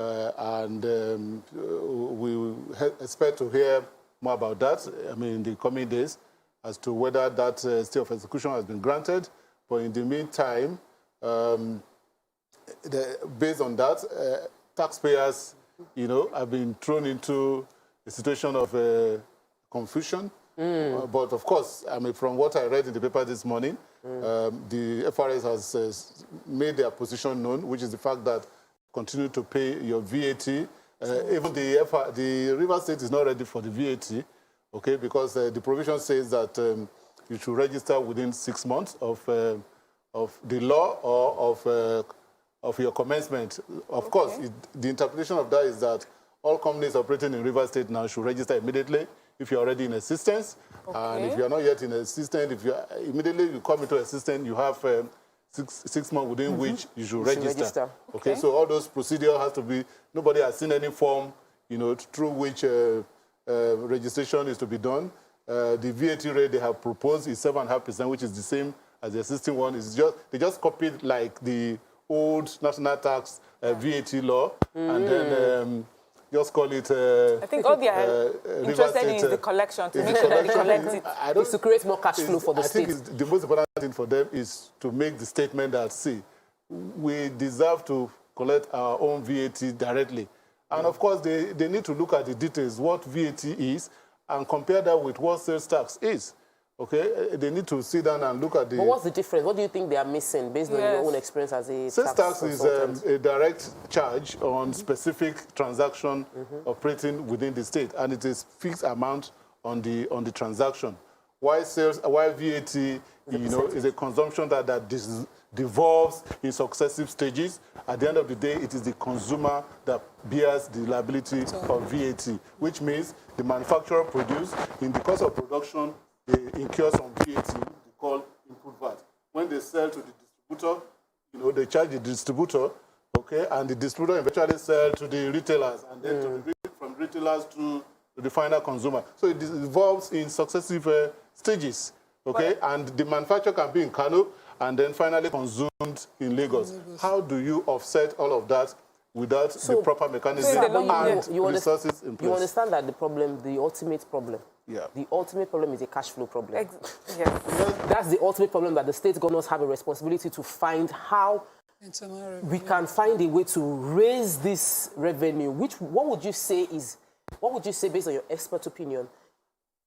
expect to hear more about that, in the coming days, as to whether that stay of execution has been granted. But in the meantime, based on that, taxpayers, have been thrown into a situation of confusion. But of course, from what I read in the paper this morning, the FRS has made their position known, which is the fact that continue to pay your VAT. Even the River State is not ready for the VAT, okay, because the provision says that you should register within 6 months of the law or of your commencement. Of course, the interpretation of that is that all companies operating in River State now should register immediately if you're already in assistance. And if you're not yet in assistance, if you immediately you come into assistance, you have 6 months within which you should register. Okay, so all those procedures has to be, nobody has seen any form, through which registration is to be done. The VAT rate they have proposed is 7.5%, which is the same as the existing one. It's just, they just copied like the old national tax VAT law, and then just call it. I think all they are interested in is the collection, to make sure that they collect it. It's to create more cash flow for the state. I think the most important thing for them is to make the statement that, see, we deserve to collect our own VAT directly. And of course, they need to look at the details, what VAT is, and compare that with what sales tax is. Okay, they need to sit down and look at the... But what's the difference? What do you think they are missing based on your own experience as a sales tax is a direct charge on specific transaction operating within the state, and it is fixed amount on the transaction. While VAT, is a consumption that devolves in successive stages. At the end of the day, it is the consumer that bears the liability of VAT, which means the manufacturer produces, in the course of production, they incur some VAT, they call input VAT. When they sell to the distributor, they charge the distributor, okay, and the distributor eventually sell to the retailers, and then from retailers to the final consumer. So it evolves in successive stages, okay, and the manufacturer can be in Kano and then finally consumed in Lagos. How do you offset all of that without the proper mechanism and resources in place? You understand that the problem, the ultimate problem, the ultimate problem is a cash flow problem. That's the ultimate problem, that the state governors have a responsibility to find how we can find a way to raise this revenue. What would you say based on your expert opinion,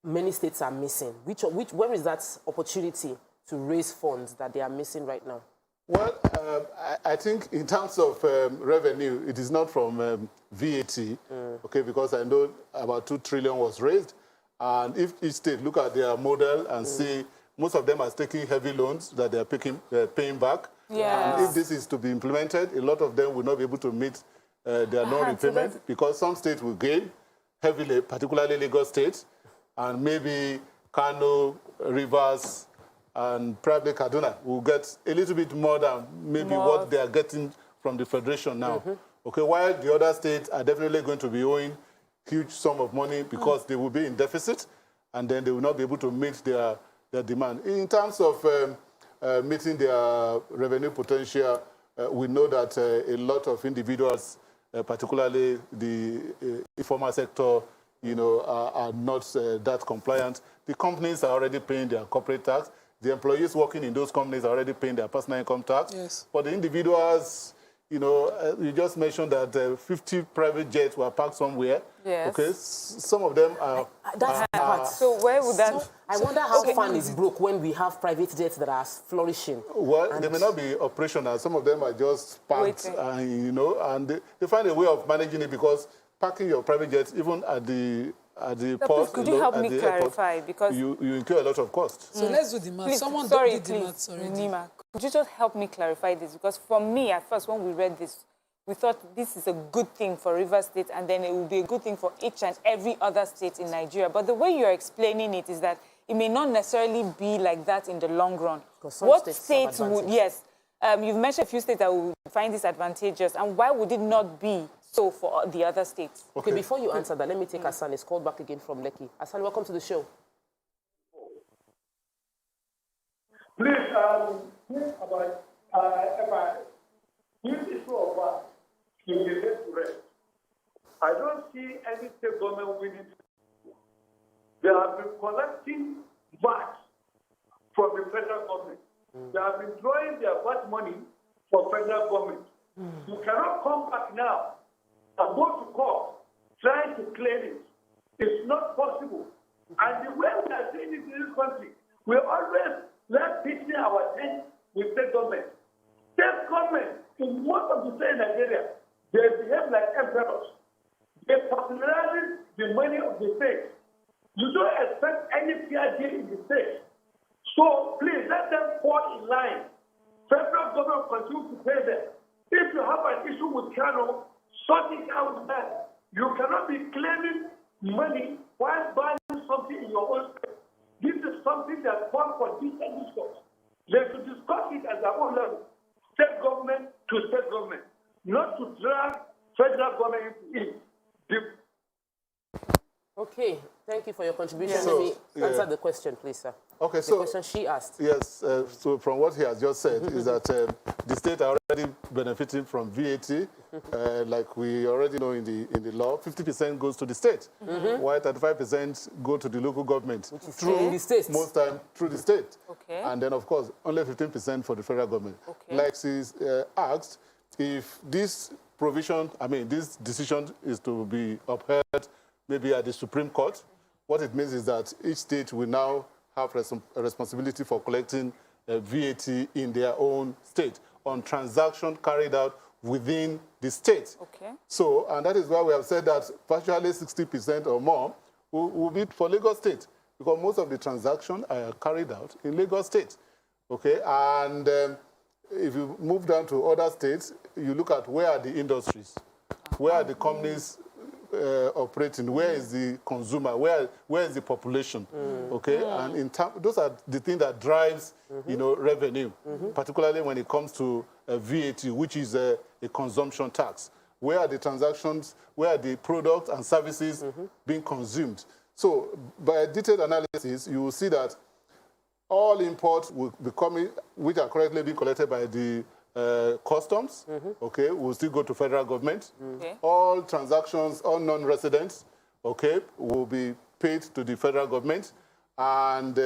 many states are missing? Where is that opportunity to raise funds that they are missing right now? Well, I think in terms of revenue, it is not from VAT, okay, because I know about 2 trillion was raised. And if each state look at their model and see, most of them are taking heavy loans that they are paying back. And if this is to be implemented, a lot of them will not be able to meet their loan repayment, because some states will gain heavily, particularly Lagos State, and maybe Kano, Rivers, and probably Kaduna will get a little bit more than maybe what they are getting from the Federation now. Okay, while the other states are definitely going to be owing huge sum of money because they will be in deficit, and then they will not be able to meet their demand. In terms of meeting their revenue potential, we know that a lot of individuals, particularly the informal sector, are not that compliant. The companies are already paying their corporate tax. The employees working in those companies are already paying their personal income tax. But the individuals, you just mentioned that 50 private jets were parked somewhere. Okay, some of them are... That's the part. So where would that... So I wonder how fun is broke when we have private jets that are flourishing. Well, they may not be operational. Some of them are just parked, and they find a way of managing it, because parking your private jets, even at the port, could you help me clarify? Airport, because you incur a lot of costs. So let's do the math. Someone did the math. Sorry, Nima, could you just help me clarify this? Because for me, at first, when we read this, we thought this is a good thing for Rivers State, and then it will be a good thing for each and every other state in Nigeria. But the way you're explaining it is that it may not necessarily be like that in the long run. What states would, yes, you've mentioned a few states that would find this advantageous, and why would it not be so for the other states? Okay, before you answer that, let me take Hassan. He's called back again from Lekki. Hassan, welcome to the show. Please, about this issue of in the left to rest. I don't see any state government winning. They have been collecting VAT from the federal government. They have been drawing their VAT money for federal government. You cannot come back now and go to court trying to claim it. It's not possible. And the way we are doing it in this country, we always let pitching our tent with state government. State government, in most of the states in Nigeria, they behave like emperors. They patronizing the money of the state. You don't expect any fair deal in the state. So please let them fall in line. Federal government continue to pay them. If you have an issue with Kano, sort it out with that. You cannot be claiming money while buying something in your own state. This is something that calls for decent discourse. They should discuss it at their own level. State government to state government. Not to drag federal government into it. Okay, thank you for your contribution. Let me answer the question, please, sir. Okay, the question she asked. Yes, so from what he has just said is that the state are already benefiting from VAT. Like we already know in the law, 50% goes to the state, while 35% go to the local government. Through the state. Most time through the state. Okay. And then, of course, only 15% for the federal government. Okay. Like she's asked, if this provision, this decision is to be upheld maybe at the Supreme Court, what it means is that each state will now have a responsibility for collecting VAT in their own state on transactions carried out within the state. Okay. So, and that is why we have said that virtually 60% or more will be for Lagos State, because most of the transactions are carried out in Lagos State. Okay, and if you move down to other states, you look at where are the industries, where are the companies operating, where is the consumer, where is the population, okay? And in those are the things that drives, revenue, particularly when it comes to VAT, which is a consumption tax. Where are the transactions, where are the products and services being consumed? So by detailed analysis, you will see that all imports will be coming, which are currently being collected by the customs, okay, will still go to federal government. All transactions, all non-residents, okay, will be paid to the federal government. And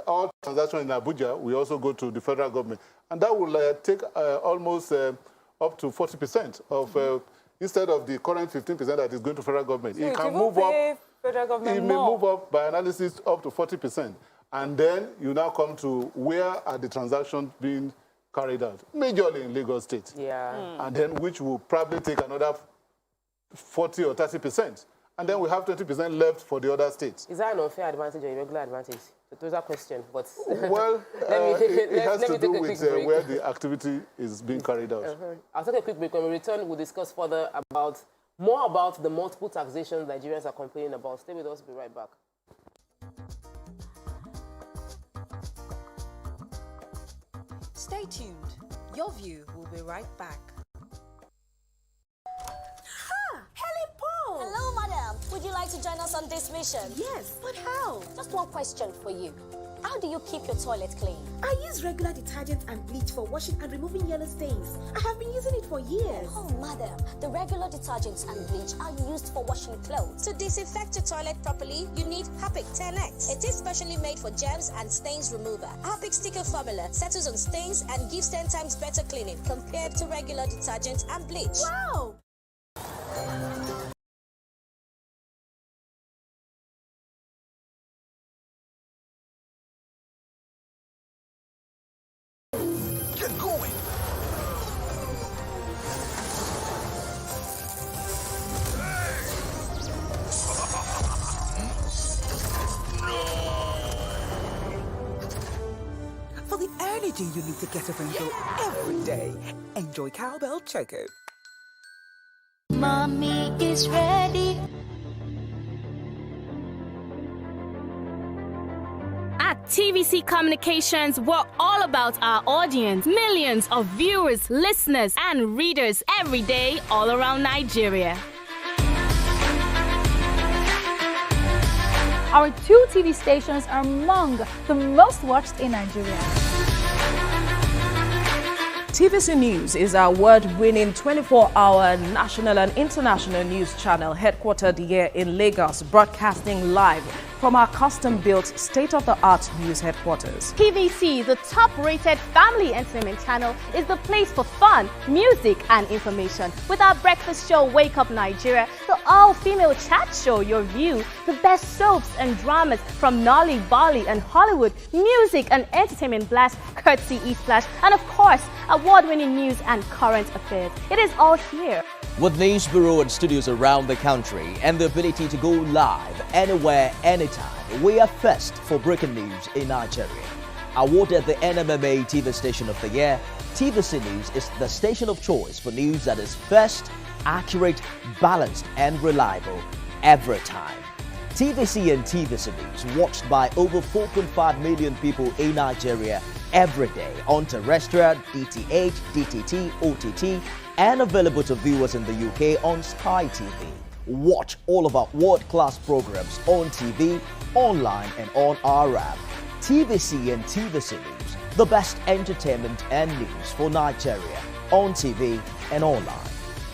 all transactions in Abuja will also go to the federal government. And that will take almost up to 40% of, instead of the current 15% that is going to federal government. So it can move up. Federal government it may move up by analysis up to 40%. And then you now come to where are the transactions being carried out, majorly in Lagos State. Yeah. And then which will probably take another 40 or 30%. And then we have 20% left for the other states. Is that an unfair advantage or a regular advantage? Those are questions, but... Well, it has to do with where the activity is being carried out. I'll take a quick break. When we return, we'll discuss further more about the multiple taxations Nigerians are complaining about. Stay with us, we'll be right back. Stay tuned. Your View will be right back. Hello, madam. Would you like to join us on this mission? Yes, but how? Just one question for you. How do you keep your toilet clean? I use regular detergent and bleach for washing and removing yellow stains. I have been using it for years. Oh, madam. The regular detergents and bleach are used for washing clothes. To disinfect your toilet properly, you need Harpic 10X. It is specially made for germs and stains remover. Harpic sticker formula settles on stains and gives 10 times better cleaning compared to regular detergent and bleach. Wow! Get going! For the energy you need to get up and go every day, enjoy Cowbell Choco. Mommy is ready. At TVC Communications, we're all about our audience. Millions of viewers, listeners, and readers every day all around Nigeria. Our 2 TV stations are among the most watched in Nigeria. TVC News is our award-winning 24-hour national and international news channel headquartered here in Lagos, broadcasting live from our custom-built state-of-the-art news headquarters. TVC, the top-rated family entertainment channel, is the place for fun, music, and information. With our breakfast show, Wake Up Nigeria, the all-female chat show, YourView, the best soaps and dramas from Nolly, Bali, and Hollywood, music and entertainment blast, courtesy E-Splash, and of course, award-winning news and current affairs. It is all here. With news bureau and studios around the country and the ability to go live anywhere, anytime, we are first for breaking news in Nigeria. Awarded the NMMA TV Station of the Year, TVC News is the station of choice for news that is first, accurate, balanced, and reliable every time. TVC and TVC News watched by over 4.5 million people in Nigeria every day on terrestrial, DTH, DTT, OTT, and available to viewers in the UK on Sky TV. Watch all of our world-class programs on TV, online, and on our app. TVC and TVC News, the best entertainment and news for Nigeria on TV and online.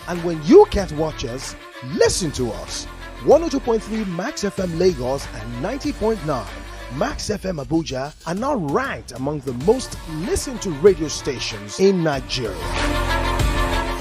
And when you can't watch us, listen to us. 102.3 Max FM Lagos and 90.9 Max FM Abuja are now ranked among the most listened to radio stations in Nigeria.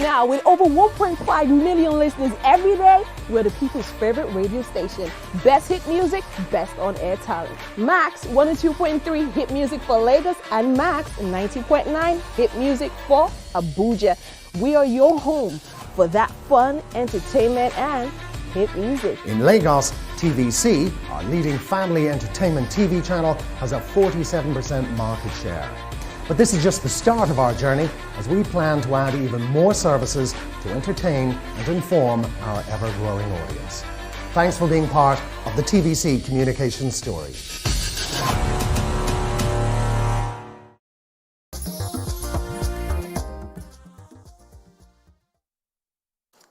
Now, with over 1.5 million listeners every day, we're the people's favorite radio station. Best hit music, best on-air talent. Max 102.3 hit music for Lagos and Max 90.9 hit music for Abuja. We are your home for that fun, entertainment, and hit music. In Lagos, TVC, our leading family entertainment TV channel, has a 47% market share. But this is just the start of our journey, as we plan to add even more services to entertain and inform our ever-growing audience. Thanks for being part of the TVC communications story.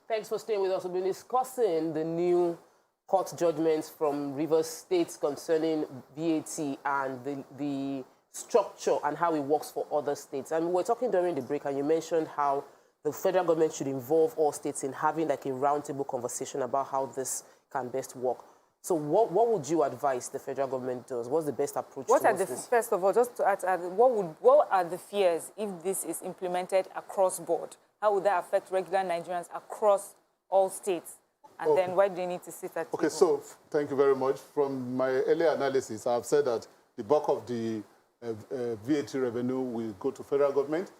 Thanks for staying with us. We've been discussing the new court judgments from Rivers State concerning VAT and the structure and how it works for other states. And we were talking during the break, and you mentioned how the federal government should involve all states in having like a roundtable conversation about how this can best work. So what would you advise the federal government does? What's the best approach What are towards the, this? first of all, just to add, what are the fears if this is implemented across board? How would that affect regular Nigerians across all states? And then why do they need to sit at Okay, table? so thank you very much. From my earlier analysis, I've said that the bulk of the VAT revenue will go to federal government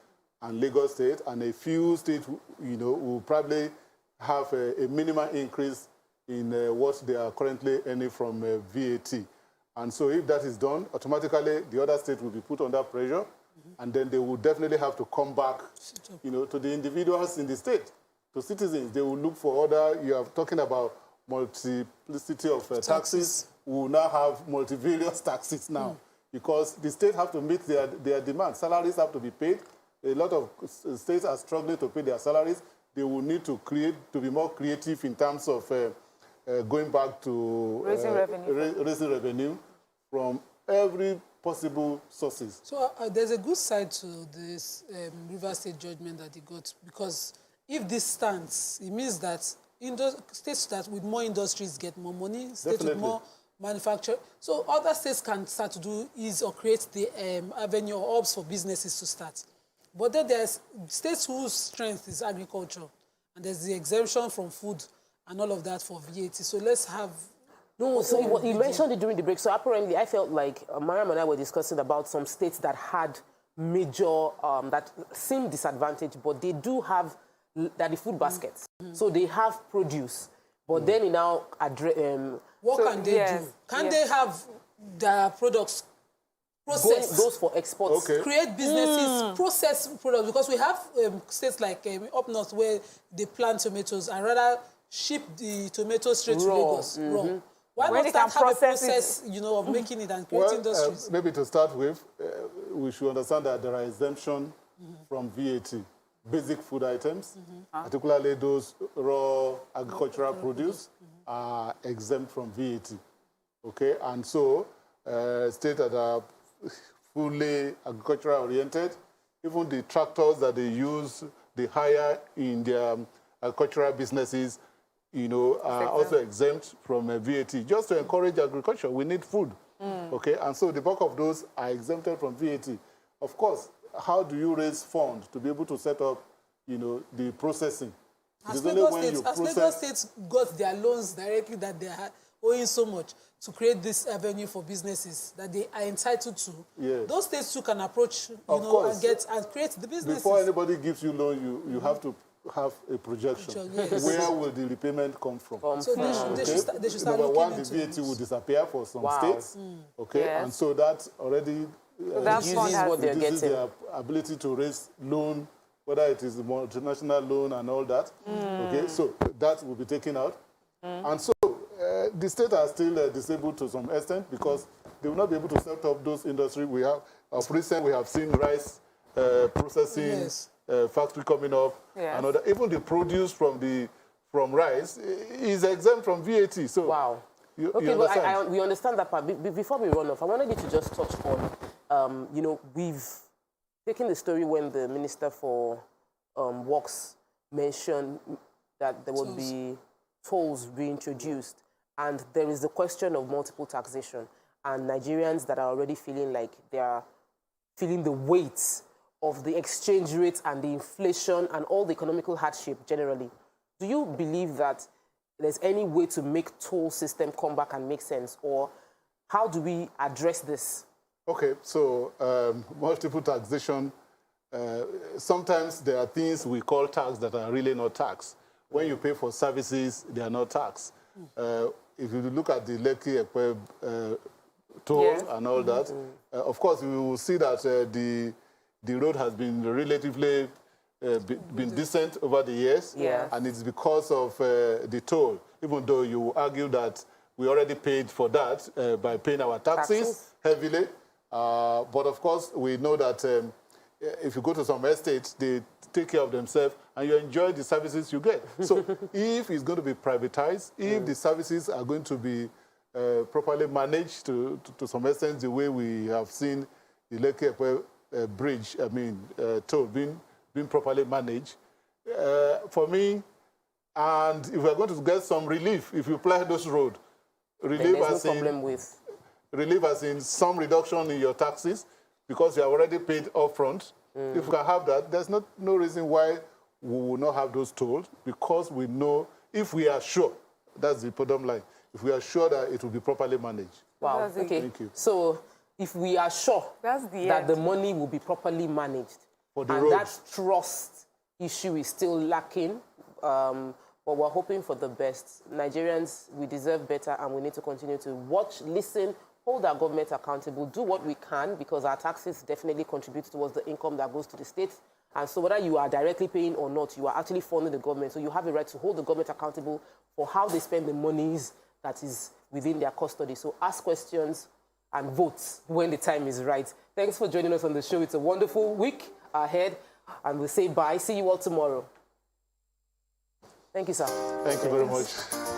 and Lagos State, and a few states, will probably have a minimal increase in what they are currently earning from VAT. And so if that is done, automatically the other state will be put under pressure, and then they will definitely have to come back, to the individuals in the state, to citizens. They will look for other, you are talking about multiplicity of taxes. We will now have multivarious taxes now, because the state have to meet their demands. Salaries have to be paid. A lot of states are struggling to pay their salaries. They will need to be more creative in terms of going back to raising revenue from every possible sources. So there's a good side to this River State judgment that they got, because if this stands, it means that states that with more industries get more money, states with more manufacture. So other states can start to do or create the avenue or hubs for businesses to start. But then there's states whose strength is agriculture, and there's the exemption from food and all of that for VAT. So let's have... No, so you mentioned it during the break. So apparently I felt like Mariam and I were discussing about some states that had major, that seem disadvantaged, but they do have the food baskets. So they have produce. But then you now address... what can they do? Can they have their products process. Goes for exports. Okay. Create businesses, process products, because we have states like up north where they plant tomatoes and rather ship the tomatoes straight to Lagos raw. Why Where not they can have a process process, of making it and creating industries? Maybe to start with, we should understand that there are exemption from VAT. Basic food items, particularly those raw agricultural produce, are exempt from VAT. Okay, and so states that are fully agricultural oriented, even the tractors that they use, they hire in their agricultural businesses, are also exempt from VAT. Just to encourage agriculture, we need food. Okay, and so the bulk of those are exempted from VAT. Of course, how do you raise funds to be able to set up, the processing? As Lagos States got their loans directly that they are owing so much to create this avenue for businesses that they are entitled to, those states too can approach, and create the businesses. Before anybody gives you loan, you have to have a projection. Yes. Where will the repayment come from? So they should start Number looking one, into the VAT will disappear for some states. Okay, Yes. and so that already That's what they're reduces getting. their ability to raise loan, whether it is the multinational loan and all that. Okay, so that will be taken out. And so the states are still disabled to some extent because they will not be able to set up those industries. We have, of recent, we have seen rice processing factory coming up. Yes. And even the produce from rice is exempt from VAT. So Wow. You Okay, but understand? we understand that part. Before we run off, I wanted you to just touch on, we've taken the story when the Minister for Works mentioned that there would be tolls reintroduced. And there is the question of multiple taxation. And Nigerians that are already feeling like they are feeling the weight of the exchange rate and the inflation and all the economical hardship generally. Do you believe that there's any way to make toll system come back and make sense? Or how do we address this? Okay, so multiple taxation, sometimes there are things we call tax that are really not tax. When you pay for services, they are not tax. If you look at the Lekki toll and all that, of course, we will see that the road has been relatively been decent over the years, and it's because of the toll, even though you argue that we already paid for that by paying our taxes heavily. But of course, we know that if you go to some estates, they take care of themselves and you enjoy the services you get. So if it's going to be privatized, if the services are going to be properly managed to some extent the way we have seen the Lekki bridge, toll being properly managed, for me, and if we're going to get some relief, if you apply those roads, relief as in some reduction in your taxes because you have already paid upfront. If we can have that, there's no reason why we will not have those tolls, because we know, if we are sure, that's the bottom line, if we are sure that it will be properly managed. Wow, okay. Thank you. So if we are sure that the money will be properly managed, for the and roads, that trust issue is still lacking, but we're hoping for the best. Nigerians, we deserve better, and we need to continue to watch, listen, hold our government accountable, do what we can, because our taxes definitely contribute towards the income that goes to the states. And so whether you are directly paying or not, you are actually funding the government. So you have a right to hold the government accountable for how they spend the monies that is within their custody. So ask questions and vote when the time is right. Thanks for joining us on the show. It's a wonderful week ahead, and we'll say bye. See you all tomorrow. Thank you, sir. Thank you very much.